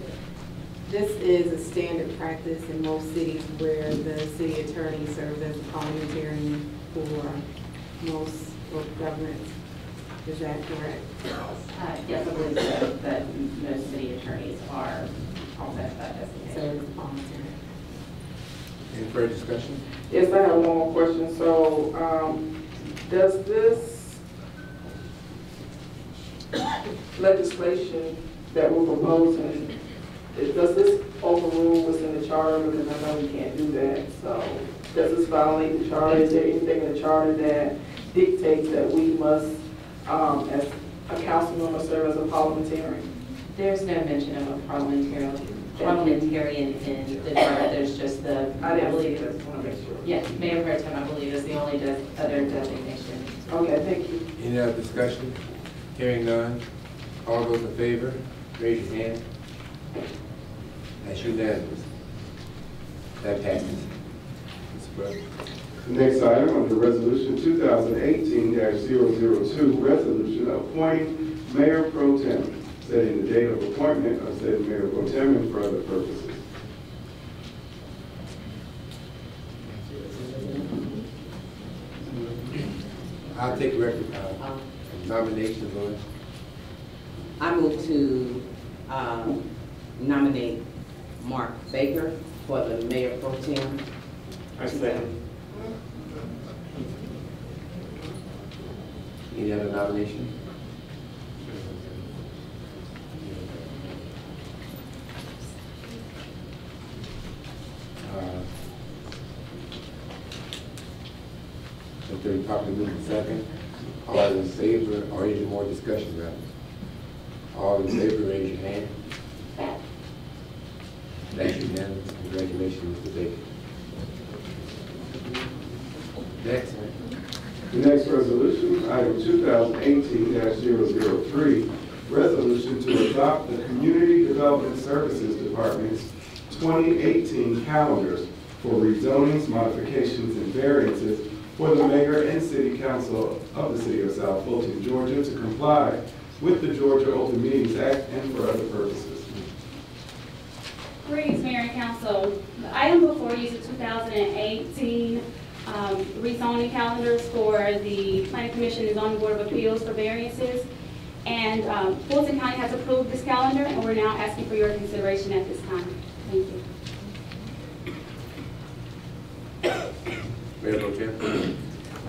this is a standard practice in most cities where the city attorney serves as a parliamentarian for most governments. Is that correct? Yes, I believe so, but most city attorneys are also that designation. So it's parliamentarian. Any further discussion? Yes, I have one more question. So, does this legislation that we're proposing, does this overrule what's in the charter? Because I know we can't do that. So, does this violate the charter? Is there anything in the charter that dictates that we must, as a council member, serve as a parliamentarian? There's no mention of a parliamentarian in the charter. There's just the, I believe it. Yeah, Mayor Pro Tem, I believe, is the only other designation. Okay, thank you. Any other discussion? Hearing none. All those in favor, raise your hand. That's unanimous. That passes. Mr. President. The next item under Resolution 2018-002, resolution appointing Mayor Pro Tem, setting the date of appointment of said Mayor Pro Tem and for other purposes. I'll take record nomination, Lord. I move to nominate Mark Baker for the Mayor Pro Tem. I second. Any other nomination? If they're properly moved in second, all in favor, or any more discussion, rather? All in favor, raise your hand. That's unanimous. Congratulations, Mr. Baker. Next. The next resolution, item 2018-003, resolution to adopt the Community Development Services Department's 2018 calendars for rezonings, modifications, and variances for the mayor and city council of the city of South Fulton, Georgia, to comply with the Georgia Open Meetings Act and for other purposes. Greetings, Mayor and Council. The item before you is the 2018 rezoning calendars for the Planning Commission and Zoning Board of Appeals for variances. And Fulton County has approved this calendar, and we're now asking for your consideration at this time. Thank you. Mayor Pro Tem.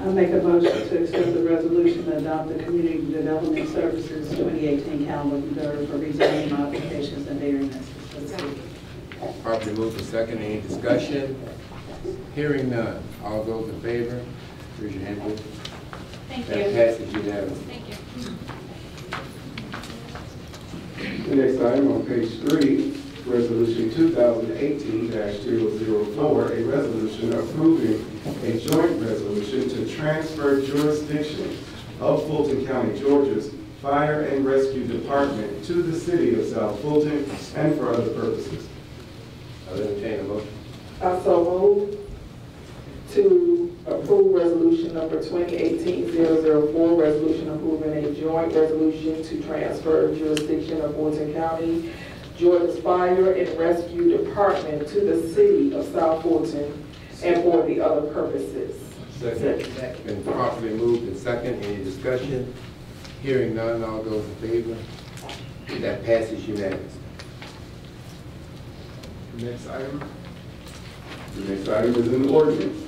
I make a motion to accept the resolution to adopt the Community Development Services 2018 calendar for rezoning modifications and variances. Properly moved and second. Any discussion? Hearing none. All those in favor, raise your hand, please. Thank That you. passes unanimously. Thank you. The next item on page 3, Resolution 2018-004, a resolution approving a joint resolution to transfer jurisdiction of Fulton County, Georgia's Fire and Rescue Department to the city of South Fulton and for other purposes. I'll entertain a motion. I so move to approve resolution number 2018-004, resolution approving a joint resolution to transfer jurisdiction of Fulton County, Georgia's Fire and Rescue Department to the city of South Fulton and for the other purposes. Second. Been properly moved and second. Any discussion? Hearing none. All those in favor? That passes unanimously. Next item. The next item is an ordinance.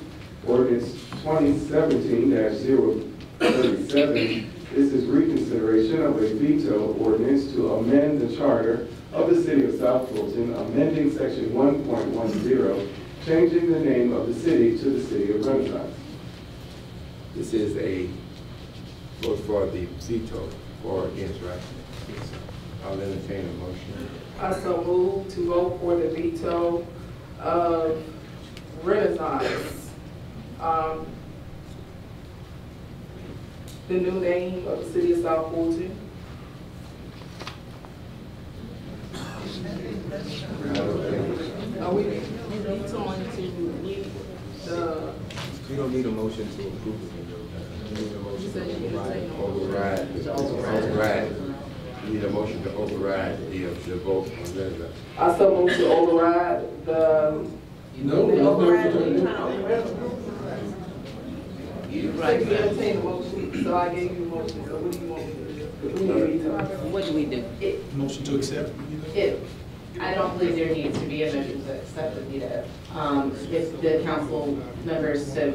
Ordinance 2017-037. This is reconsideration of a veto ordinance to amend the charter of the city of South Fulton, amending section 1.10, changing the name of the city to the city of Renaissance. This is a vote for the veto, for or against, right? Yes. I'll entertain a motion. I so move to vote for the veto of Renaissance. The new name of the city of South Fulton. Are we vetoing to leave the? You don't need a motion to approve it. You need a motion to override. Override. You need a motion to override the vote on Renaissance. I so move to override the. You entertain the motion, so I gave you a motion, so what do you want me to do? What do we do? Motion to accept. I don't believe there needs to be a motion to accept the veto. If the council members so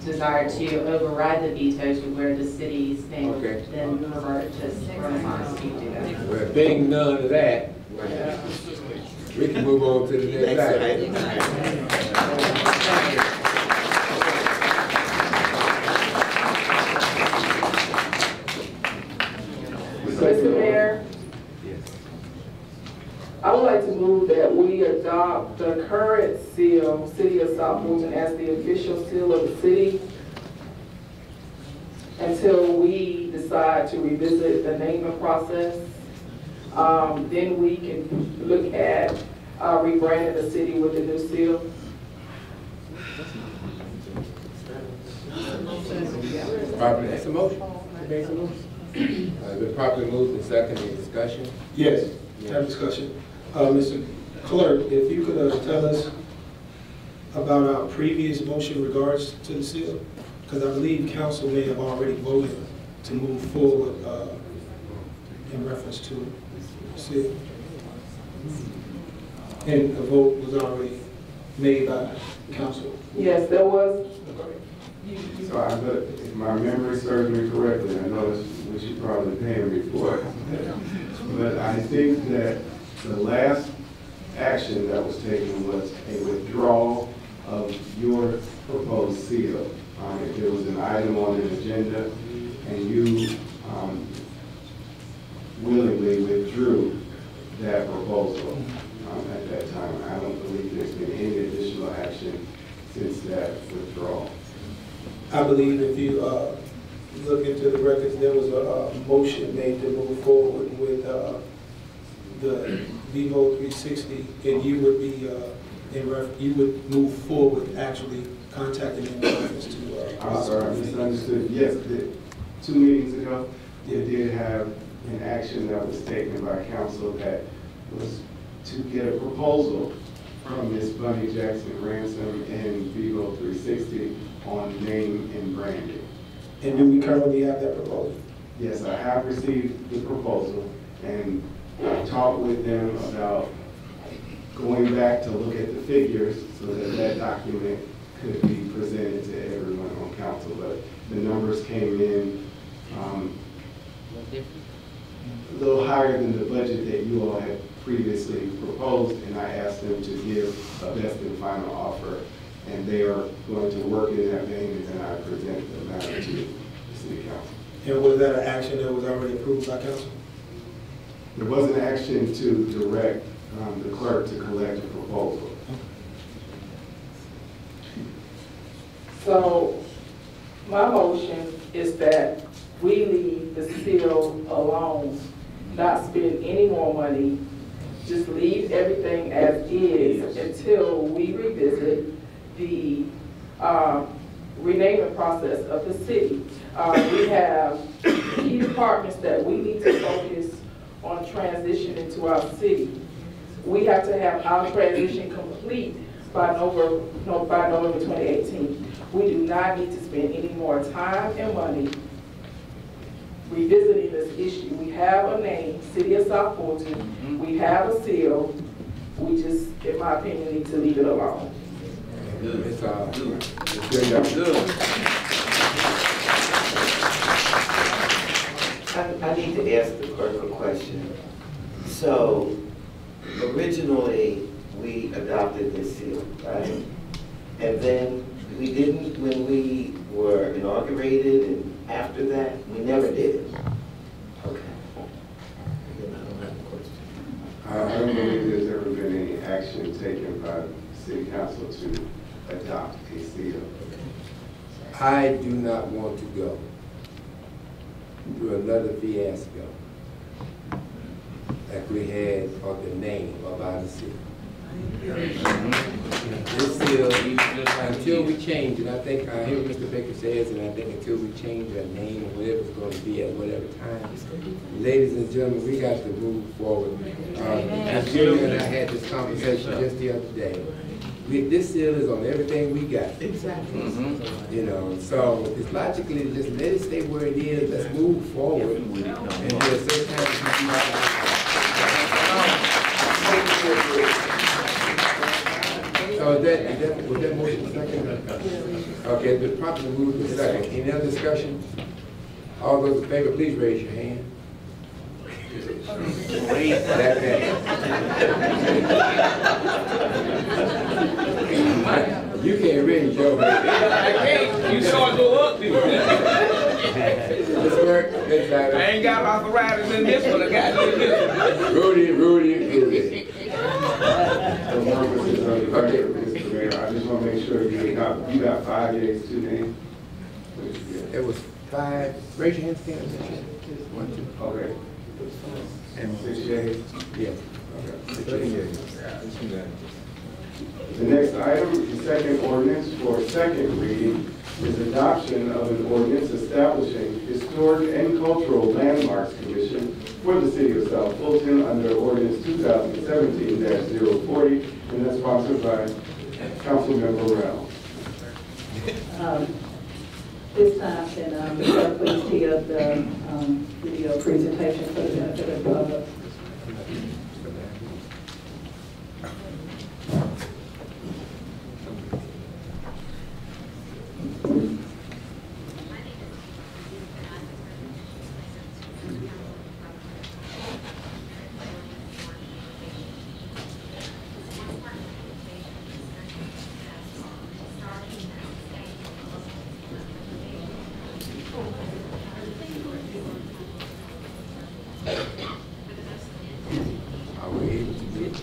desire to override the veto to where the city's name, then revert to Renaissance, you do that. Well, being none of that, we can move on to the next item. Mr. Mayor, I would like to move that we adopt the current seal, City of South Fulton, as the official seal of the city until we decide to revisit the naming process. Then we can look at rebranding the city with the new seal. Properly, that's a motion. Been properly moved and second. Any discussion? Yes, have discussion. Mr. Clerk, if you could tell us about our previous motion in regards to the seal, because I believe council may have already voted to move forward in reference to the seal. And a vote was already made by council. Yes, there was. So if my memory serves me correctly, I know this, which you probably paying me for, but I think that the last action that was taken was a withdrawal of your proposed seal. There was an item on the agenda, and you willingly withdrew that proposal at that time. I don't believe there's been any additional action since that withdrawal. I believe if you look into the records, there was a motion made to move forward with the Vivo 360, and you would be you would move forward actually contacting in reference to. I'm sorry, I misunderstood. Yes, 2 meetings ago, you did have an action that was taken by council that was to get a proposal from Ms. Bunny Jackson Ransom and Vivo 360 on name and branding. And do we currently have that proposal? Yes, I have received the proposal, and I talked with them about going back to look at the figures so that that document could be presented to everyone on council. But the numbers came in a little higher than the budget that you all had previously proposed, and I asked them to give a best and final offer, and they are going to work in that vein, and then I present the matter to the city council. And was that an action that was already approved by council? There was an action to direct the clerk to collect a proposal. So my motion is that we leave the seal alone, not spend any more money, just leave everything as is until we revisit the renaming process of the city. We have key departments that we need to focus on transitioning to our city. We have to have our transition complete by November 2018. We do not need to spend any more time and money revisiting this issue. We have a name, City of South Fulton. We have a seal. We just, in my opinion, need to leave it alone. Good. It's good. I need to ask the clerk a question. So, originally, we adopted this seal, right? And then we didn't when we were inaugurated, and after that, we never did it. Okay. I don't believe there's ever been any action taken by the city council to adopt a seal. I do not want to go through another fiasco like we had on the name of our city. This seal, until we change it, I think, I hear what Mr. Baker says, and I think until we change our name or whatever it's going to be at whatever time, ladies and gentlemen, we got to move forward. As Junior and I had this conversation just the other day. This seal is on everything we got. Exactly. You know, so it's logically to just let it stay where it is. Let's move forward. And there's certain times so was that motion second? Okay, it's been properly moved to second. Any other discussion? All those in favor, please raise your hand. That you can't raise your hand. I can't. You saw it go up. This work, this side. I ain't got arthritis in this one. I got it in this one. Rudy. Okay, Mr. Mayor, I just want to make sure you got 5 yeas, 2 names. It was 5. Raise your hand, stand. 1, 2. Okay. And 6 yeas? Yes. Okay. The next item, the second ordinance for second reading, is adoption of an ordinance establishing Historic and Cultural Landmarks Commission for the City of South Fulton under Ordinance 2017-040, and that's sponsored by Councilmember Reynolds. This time, can please tee up the video presentation for the benefit of the public. Are we able to do it?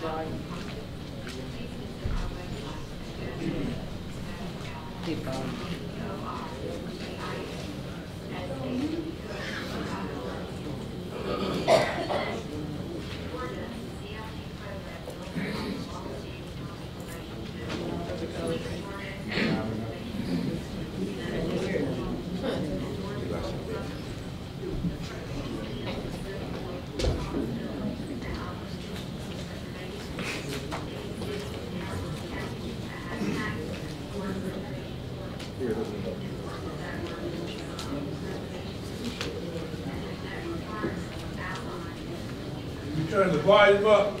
You turn the volume up.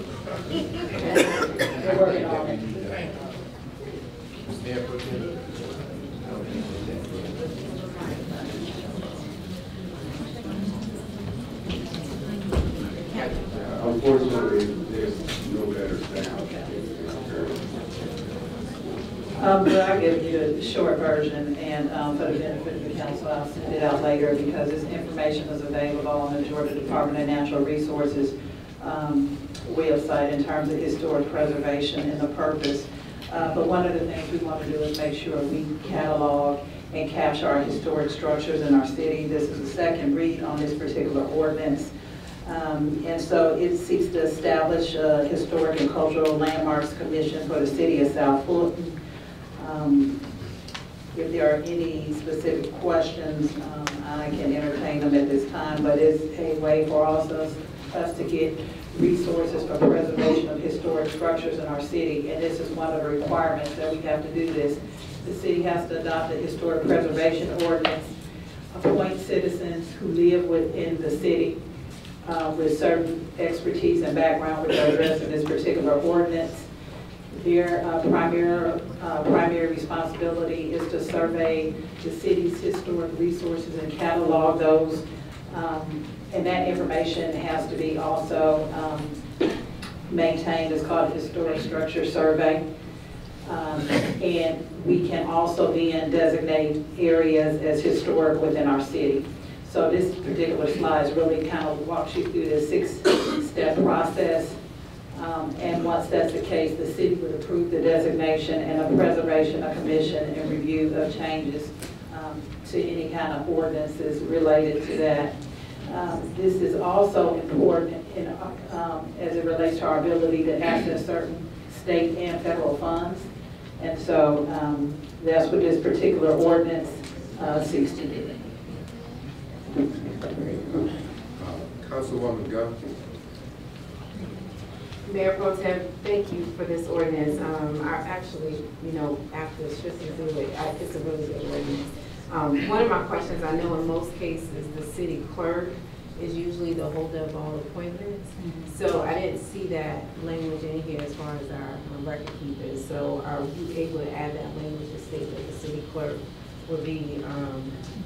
They're working on it. Unfortunately, there's But I'll give you the short version, and for the benefit of the council, I'll send it out later because this information is available on the Georgia Department of Natural Resources website in terms of historic preservation and the purpose. But one of the things we want to do is make sure we catalog and capture our historic structures in our city. This is the second read on this particular ordinance. And so it seeks to establish a Historic and Cultural Landmarks Commission for the city of South Fulton. If there are any specific questions, I can entertain them at this time, but it's a way for us to get resources for preservation of historic structures in our city, and this is one of the requirements that we have to do this. The city has to adopt a historic preservation ordinance, appoint citizens who live within the city with certain expertise and background which are addressed in this particular ordinance. Their primary responsibility is to survey the city's historic resources and catalog those, and that information has to be also maintained. It's called a historic structure survey. And we can also then designate areas as historic within our city. So this particular slide really kind of walks you through the 6-step process. And once that's the case, the city would approve the designation and a preservation, a commission, and review of changes to any kind of ordinances related to that. This is also important as it relates to our ability to access certain state and federal funds. And so that's what this particular ordinance seeks to do. Councilwoman Gunn. Mayor Pro Tem, thank you for this ordinance. I actually, after listening through it, it's a really good ordinance. One of my questions, I know in most cases, the city clerk is usually the holder of all appointments. So I didn't see that language in here as far as our record keepers. So are you able to add that language to state that the city clerk will be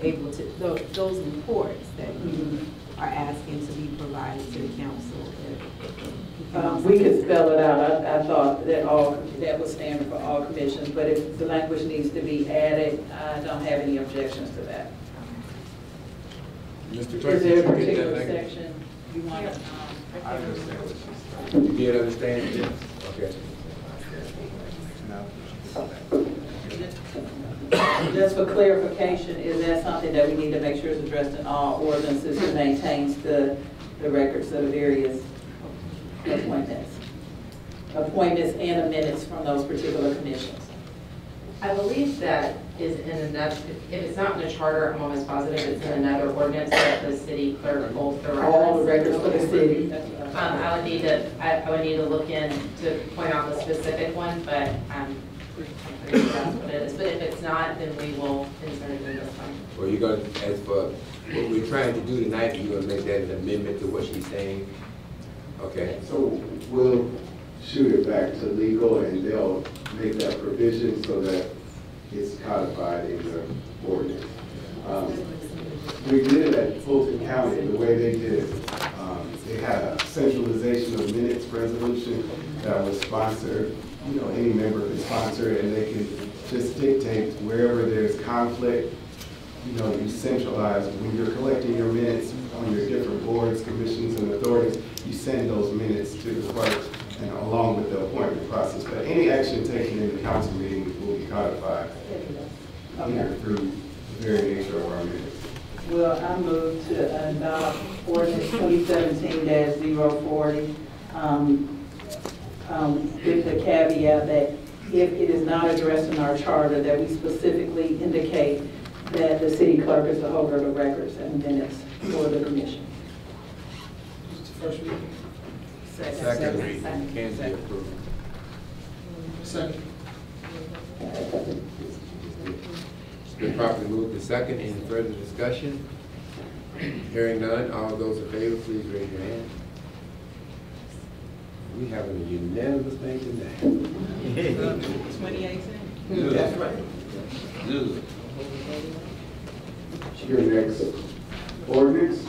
able to, those reports that you are asking to be provided to the council? We could spell it out. I thought that was standard for all commissions, but if the language needs to be added, I don't have any objections to that. Mr. Clerk, is there a did you get particular that section you want to? I understand what she's saying. You did understand? Yes. Okay. Just for clarification, is that something that we need to make sure is addressed in all ordinances that maintains the records of the various appointments and the minutes from those particular commissions? I believe that is in another, if it's not in the charter, I'm almost positive it's in another ordinance that the city clerk holds the records. All the records for the city. I would need to look in to point out the specific one, but I'm pretty sure that's what it is. But if it's not, then we will insert it in this one. Well, you're going to, as for what we're trying to do tonight, you're going to make that an amendment to what she's saying? Okay. So we'll shoot it back to legal and they'll make that provision so that it's codified in the ordinance. We did it at Fulton County, the way they did it. They had a centralization of minutes resolution that was sponsored. Any member could sponsor it and they could just dictate wherever there's conflict. You centralize when you're collecting your minutes on your different boards, commissions, and authorities. You send those minutes to the clerk and along with the appointment process. But any action taken in the council meeting will be codified through the very nature of our minutes. Well, I move to adopt ordinance 2017-040 with the caveat that if it is not addressed in our charter, that we specifically indicate that the city clerk is the holder of the records and minutes for the commission. First reading. Second reading. Can be approved. Second. It's been properly moved to second. Any further discussion? Hearing none, all those in favor, please raise your hand. We have a unanimous thing tonight. 2018. That's right. Good. Your next ordinance,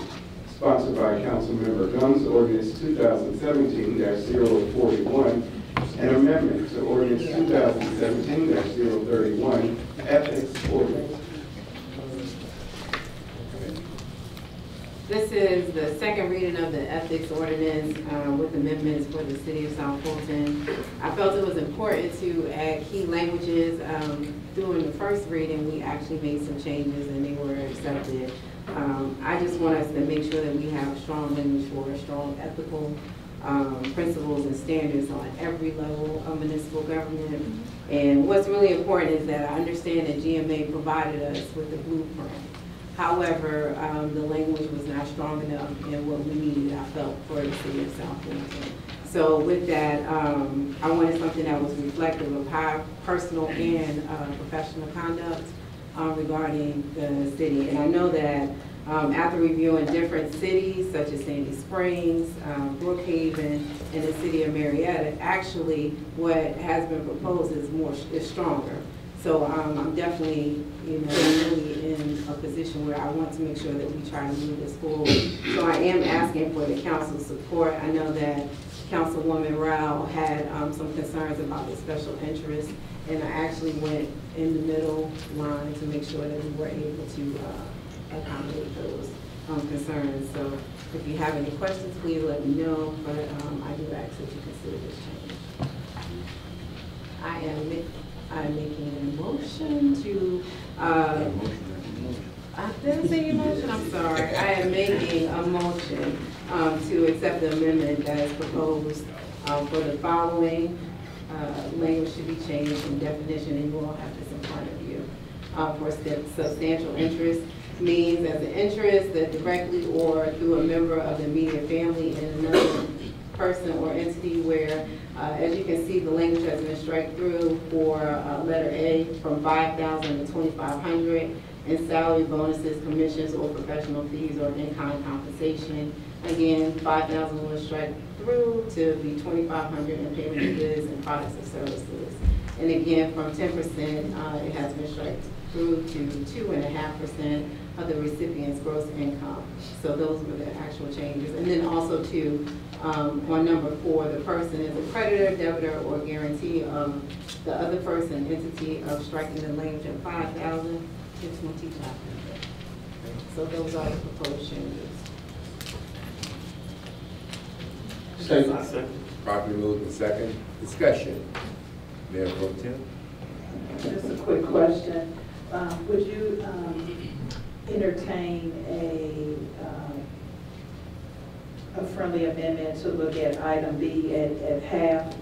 sponsored by Councilmember Gumbs, ordinance 2017-041, An amendment to ordinance 2017-031, ethics ordinance. This is the second reading of the ethics ordinance with amendments for the city of South Fulton. I felt it was important to add key languages. During the first reading, we actually made some changes and they were accepted. I just want us to make sure that we have strong language for strong ethical principles and standards on every level of municipal government. And what's really important is that I understand that GMA provided us with the blueprint. However, the language was not strong enough in what we needed, I felt, for the city of South Fulton. So with that, I wanted something that was reflective of high personal and professional conduct regarding the city. And I know that after reviewing different cities, such as Sandy Springs, Brookhaven, and the city of Marietta, actually what has been proposed is stronger. So I'm definitely, really in a position where I want to make sure that we try to move this forward. So I am asking for the council's support. I know that Councilwoman Rao had some concerns about the special interest, and I actually went in the middle line to make sure that we were able to accommodate those concerns. So if you have any questions, please let me know, but I do ask that you consider this change. I'm making a motion to, did I say motion? I'm sorry. I am making a motion to accept the amendment that is proposed for the following. Language should be changed in definition, and you all have this in front of you. For substantial interest means as an interest that directly or through a member of the immediate family in another person or entity where, as you can see, the language has been struck through for letter A from 5,000 to 2,500 in salary, bonuses, commissions, or professional fees or in-kind compensation. Again, 5,000 was struck through to be 2,500 in payment of goods and products and services. And again, from 10%, it has been struck through to 2.5% of the recipient's gross income. So those were the actual changes. And then also too, on number 4, the person is a creditor, debitor, or guarantee of the other person, entity of striking the language of 5,000 to 2,500. So those are the proposed changes. Second. Properly moved in second. Discussion. Mayor Pro Tem. Just a quick question. Would you entertain a friendly amendment to look at item B at half?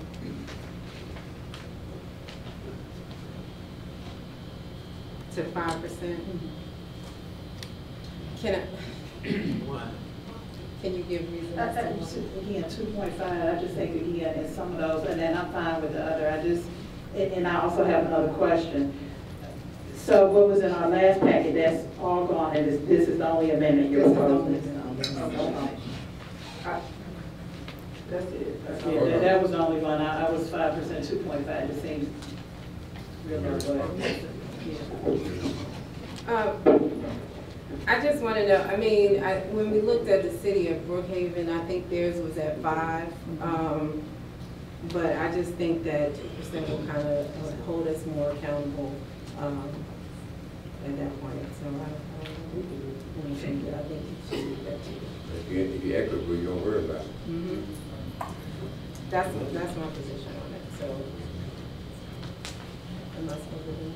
To 5%? Can I? Can you give reasons? Again, 2.5, I just think again, in some of those, and then I'm fine with the other. And I also have another question. So what was in our last packet, that's all gone, and this is the only amendment you're proposing? That's it. Yeah, that was the only one. I was 5%, 2.5, it seems real low, but I just want to know, I mean, when we looked at the city of Brookhaven, I think theirs was at 5. But I just think that 2% will kind of hold us more accountable at that point. So I don't think that I think you should do that too. If you're equitable, you don't worry about it. That's my position on it. So am I supposed to do that?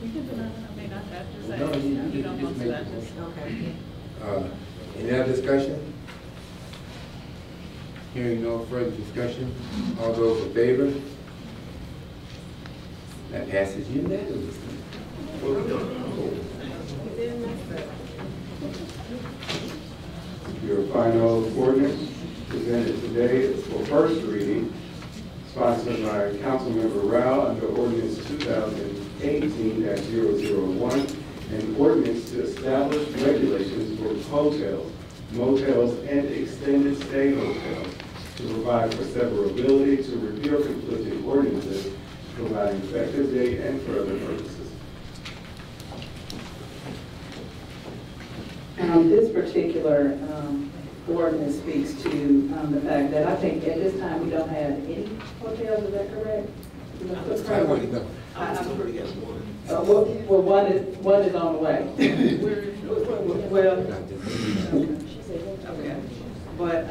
You can do that. I mean, I just say, No, you don't just want to, make I the just, okay. Any other discussion? Hearing no further discussion, all those in favor? That passes unanimously. Your final ordinance presented today is for first reading, sponsored by Councilmember Rao under ordinance 2018-001, an ordinance to establish regulations for hotels, motels, and extended stay hotels to provide for severability, to repeal conflicting ordinances, provide an effective date, and for other purposes. This particular ordinance speaks to the fact that I think at this time we don't have any hotels, is that correct? I already know. Well, one is on the way. Well, okay. But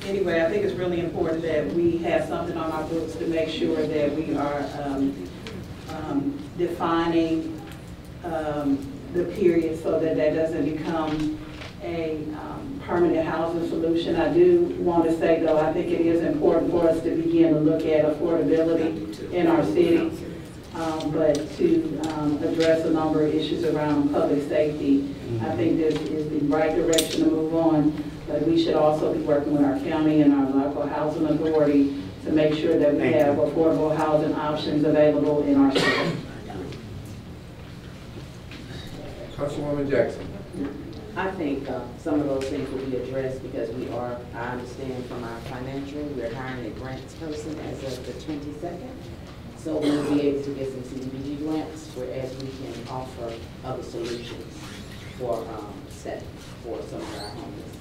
anyway, I think it's really important that we have something on our books to make sure that we are defining the period so that that doesn't become a permanent housing solution. I do want to say, though, I think it is important for us to begin to look at affordability in our city, but to address a number of issues around public safety. I think this is the right direction to move on, but we should also be working with our county and our local housing authority to make sure that we have affordable housing options available in our city. Councilwoman Jackson. I think some of those things will be addressed because we are, I understand from our financial, we're hiring a grants person as of the 22nd. So we'll be able to get some CDBG grants, whereas we can offer other solutions for for some of our homeless.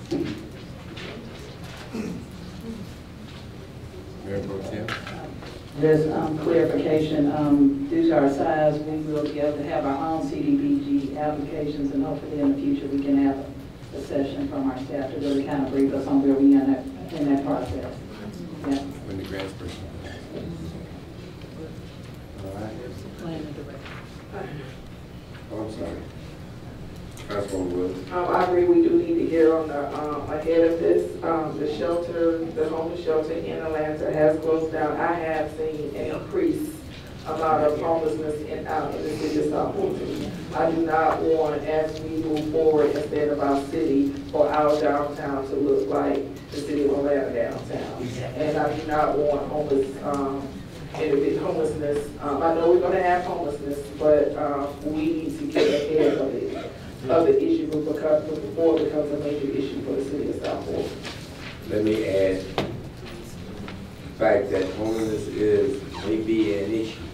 Mayor Pro Tem. There's clarification, due to our size, we will be able to have our own CDBG applications, and hopefully in the future we can have a session from our staff to really kind of brief us on where we are in that process. Yeah. When the grants person. All right. Oh, I'm sorry. Councilwoman Willis. I agree, we do need to get on the, ahead of this. The shelter, the homeless shelter in Atlanta has closed down. I have seen an increase amount of homelessness in the city of South Fulton. I do not want, as we move forward, instead of our city or our downtown to look like the city of Atlanta downtown. And I do not want homelessness. I know we're going to have homelessness, but we need to get ahead of it. Of the issue before it becomes a major issue for the city of South Fulton. Let me add the fact that homelessness may be an issue,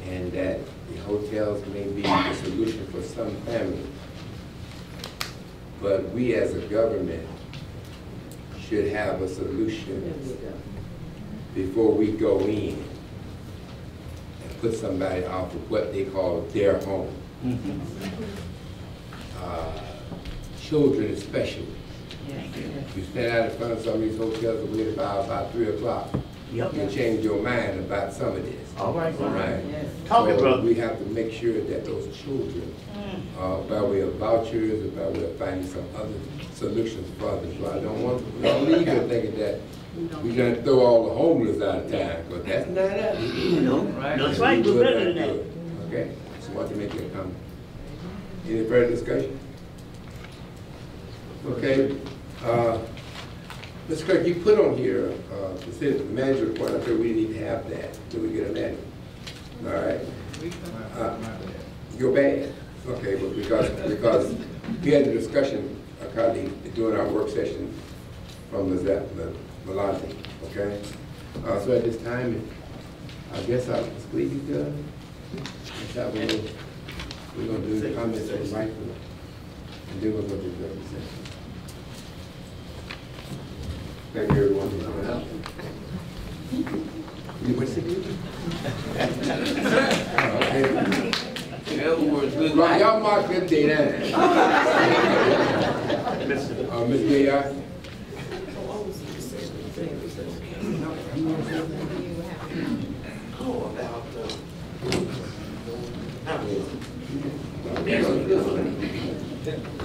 and that the hotels may be the solution for some families. But we as a government should have a solution before we go in and put somebody off of what they call their home. Children especially. You stand out in front of some of these hotels and wait about 3 o'clock. You change your mind about some of this. All right. Yes. So we have to make sure that those children, by way of vouchers, or by way of finding some other solutions for them. So I don't leave here thinking that we're going to throw all the homeless out of town, because that's not us. That's right, we're better than that. Okay, just want to make that comment. Any further discussion? Okay. Mr. Clerk, you put on here the city manager report. I'm sure we need to have that. Do we get a manual? All right. You're bad. Okay, but because we had the discussion during our work session from Malati. Okay. So at this time, I guess our speech is done. We're going to do the comments on right, and then we'll go to the executive session. Thank you, everyone, for coming out. You what's it? Okay. Right, y'all mark that day down. Ms. Mayor.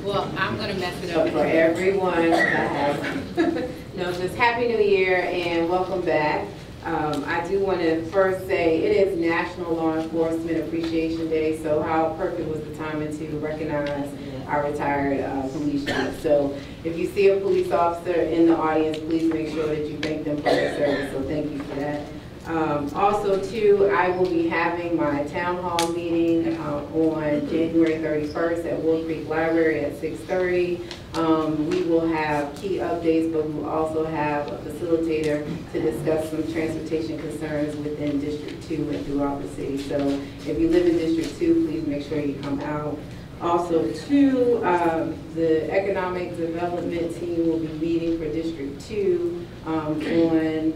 Well, I'm going to mess it up for everyone. No, just Happy New Year and welcome back. I do want to first say it is National Law Enforcement Appreciation Day, so how perfect was the timing to recognize our retired police chiefs. So if you see a police officer in the audience, please make sure that you thank them for their service, so thank you for that. Also, too, I will be having my town hall meeting on January 31st at Wolf Creek Library at 6:30. We will have key updates, but we will also have a facilitator to discuss some transportation concerns within District 2 and throughout the city. So if you live in District 2, please make sure you come out. Also, two, the Economic Development Team will be meeting for District 2 on January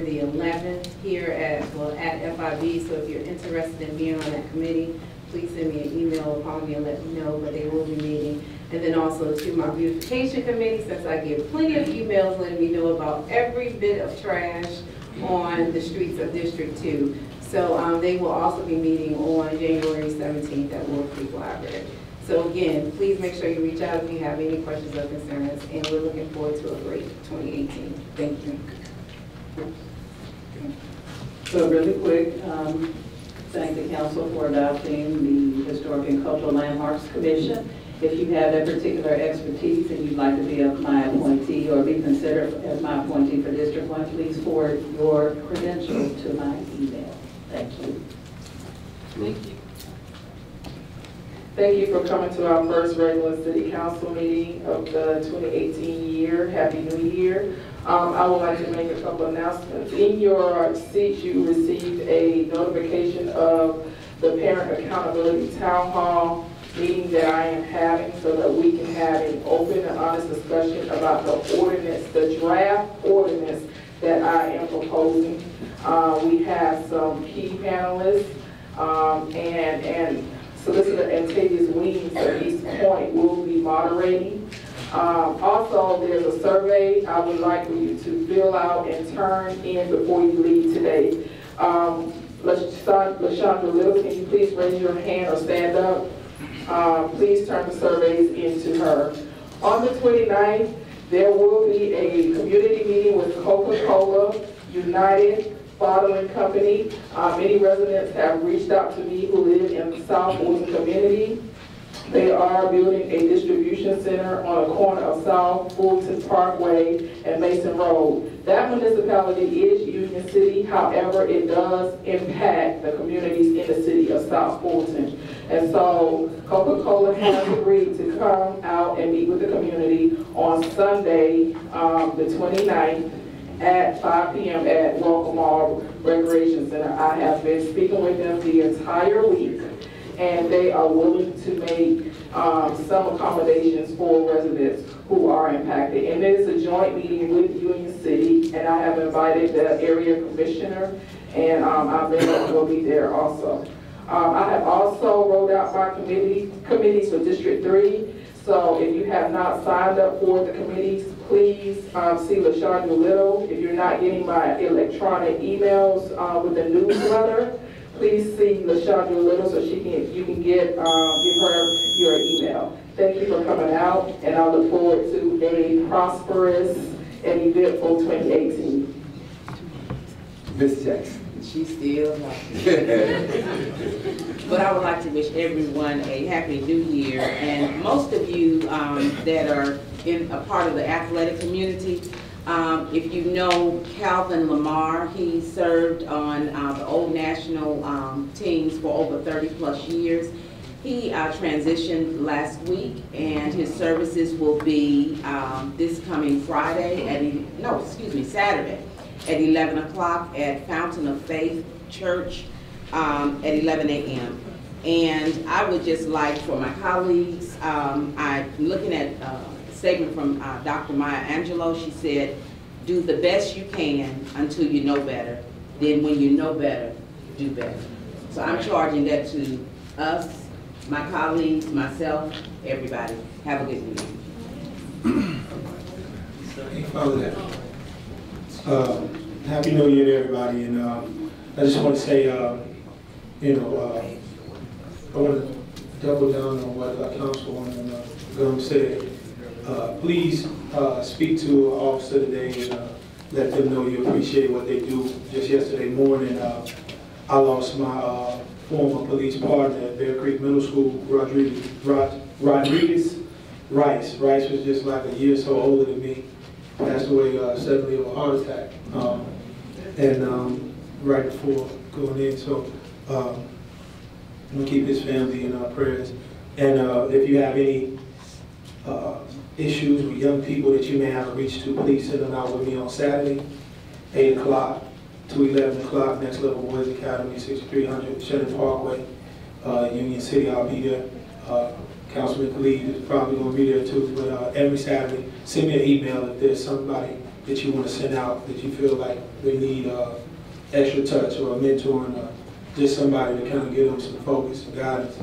the 11th here at FIB. So if you're interested in being on that committee, please send me an email or call me and let me know, but they will be meeting. And then also to my beautification committee, since I get plenty of emails letting me know about every bit of trash on the streets of District 2. So they will also be meeting on January 17th at Wolf Creek Library. So again, please make sure you reach out if you have any questions or concerns, and we're looking forward to a great 2018. Thank you. So really quick, thank the council for adopting the Historic and Cultural Landmarks Commission. If you have that particular expertise and you'd like to be my appointee or be considered as my appointee for District 1, please forward your credentials to my email. Thank you. Thank you. Thank you for coming to our first regular city council meeting of the 2018 year. Happy New Year. I would like to make a couple announcements. In your seats, you received a notification of the Parent Accountability Town Hall meeting that I am having so that we can have an open and honest discussion about the ordinance, the draft ordinance that I am proposing. We have some key panelists and Solicitor Antavius Weems at East Point will be moderating. Also, there's a survey I would like for you to fill out and turn in before you leave today. LaShondra Little, can you please raise your hand or stand up? Please turn the surveys into her. On the 29th, there will be a community meeting with Coca-Cola, United, Bottling Company. Many residents have reached out to me who live in the South Fulton community. They are building a distribution center on a corner of South Fulton Parkway and Mason Road. That municipality is Union City, however, it does impact the communities in the city of South Fulton. And so Coca-Cola has agreed to come out and meet with the community on Sunday, the 29th, at 5 p.m. at Welcome All Recreation Center. I have been speaking with them the entire week, and they are willing to make some accommodations for residents who are impacted. And it is a joint meeting with Union City, and I have invited the area commissioner, and our mayor will be there also. I have also rolled out my committees for District 3. So if you have not signed up for the committees, please see LaShondra Little. If you're not getting my electronic emails with the newsletter, please see LaShondra Little so you can give her your email. Thank you for coming out, and I look forward to a prosperous and eventful 2018. Ms. Jackson. She's still But I would like to wish everyone a happy new year, and most of you that are in a part of the athletic community, if you know Calvin Lamar, he served on the old national teams for over 30 plus years. He transitioned last week, and his services will be this coming Saturday at 11 o'clock at Fountain of Faith Church at 11 a.m. And I would just like for my colleagues, I'm looking at a statement from Dr. Maya Angelou. She said, do the best you can until you know better. Then when you know better, do better. So I'm charging that to us, my colleagues, myself, everybody. Have a good evening. Happy New Year to everybody, and I just want to say, I want to double down on what Councilwoman Gum said. Please speak to an officer today and let them know you appreciate what they do. Just yesterday morning, I lost my former police partner at Bear Creek Middle School, Rodriguez Rice. Rice was just like a year or so older than me. Passed away suddenly of a heart attack, right before going in. So we'll keep his family in our prayers. And if you have any issues with young people that you may have reached to, please send them out with me on Saturday, 8 o'clock to 11 o'clock, Next Level Boys Academy, 6300 Shannon Parkway. Union City. I'll be there. Councilman Khalid is probably going to be there too. But every Saturday, send me an email if there's somebody that you want to send out that you feel like they need extra touch or a mentoring or just somebody to kind of give them some focus and guidance.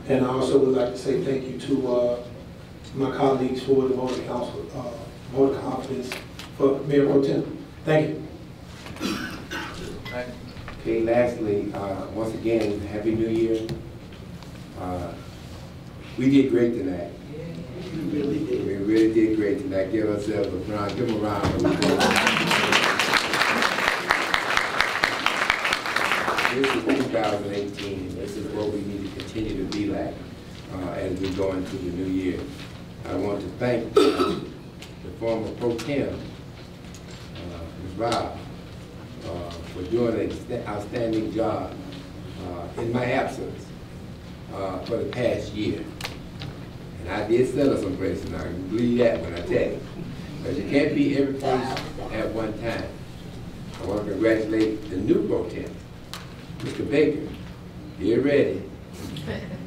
And I also would like to say thank you to my colleagues for the vote of confidence for Mayor Pro Tem. Thank you. Okay, lastly, once again, Happy New Year. We did great tonight. We really did great tonight. Give ourselves a round, give them a round of applause. This is 2018, and this is what we need to continue to be like as we go into the new year. I want to thank the former Pro Tem, Ms. Rob, for doing an outstanding job in my absence for the past year. And I did sell her some places, and I can believe that when I tell you. Because you can't be every place at one time. I want to congratulate the new Pro Tem, Mr. Baker. Get ready.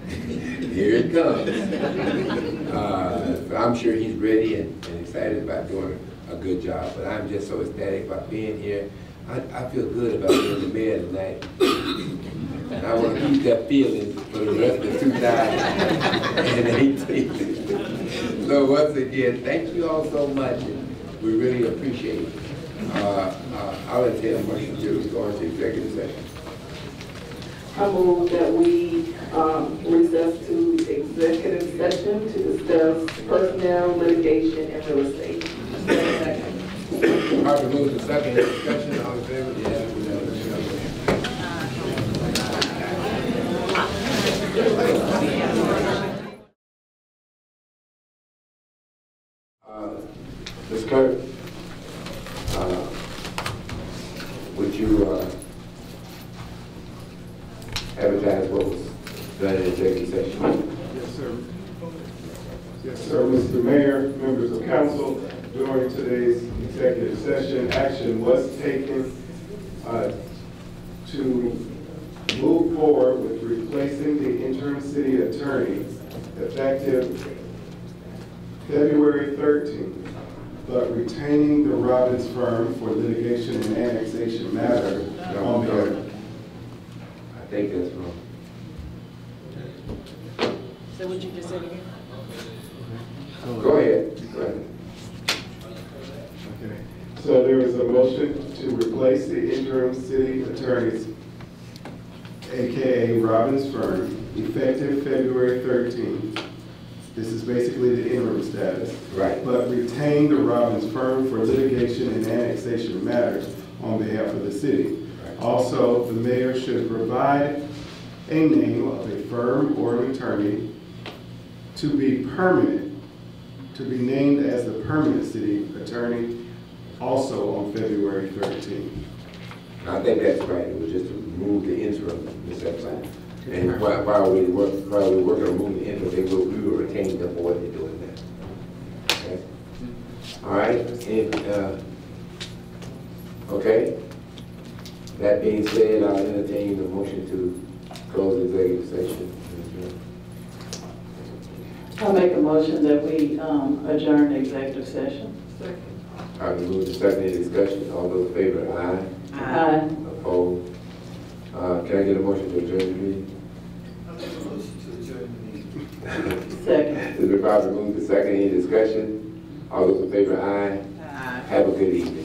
Here it comes. So I'm sure he's ready and excited about doing a good job. But I'm just so ecstatic about being here. I feel good about being the mayor tonight. And I want to keep that feeling for the rest of 2018. So once again, thank you all so much. We really appreciate it. I'll entertain a motion to go into executive session. I move that we recess to executive session to discuss personnel, litigation, and real estate. Proper move to second discussion. All in favor? Yes. Ms. Kirk, would you advertise what was done in executive session? Yes, sir. Yes, sir. Mr. Mayor, members of council, during today's executive session, action was taken to move forward with replacing the interim city attorney effective February 13th, but retaining the Robbins firm for litigation and annexation matter on behalf. I think that's wrong. So what you just said again? Go ahead. Go ahead. Okay. So there is a motion to replace the interim city attorneys, AKA Robbins firm, effective February 13th. This is basically the interim status. Right. But retain the Robbins firm for litigation and annexation matters on behalf of the city. Right. Also, the mayor should provide a name of a firm or an attorney to be permanent, to be named as the permanent city attorney also on February 13th. I think that's right. It was just to remove the interim, Ms. Epstein. And while we were working on moving the interim, we will retain them for what they're doing now. Okay? All right. And, okay. That being said, I'll entertain the motion to close the executive session. I'll make a motion that we adjourn the executive session. Second. All right, move to second discussion. All those in favor, aye. Aye. Opposed? Can I get a motion to adjourn the meeting? Second. It's been properly moved to second. Any discussion? All those in favor, aye. Aye. Have a good evening.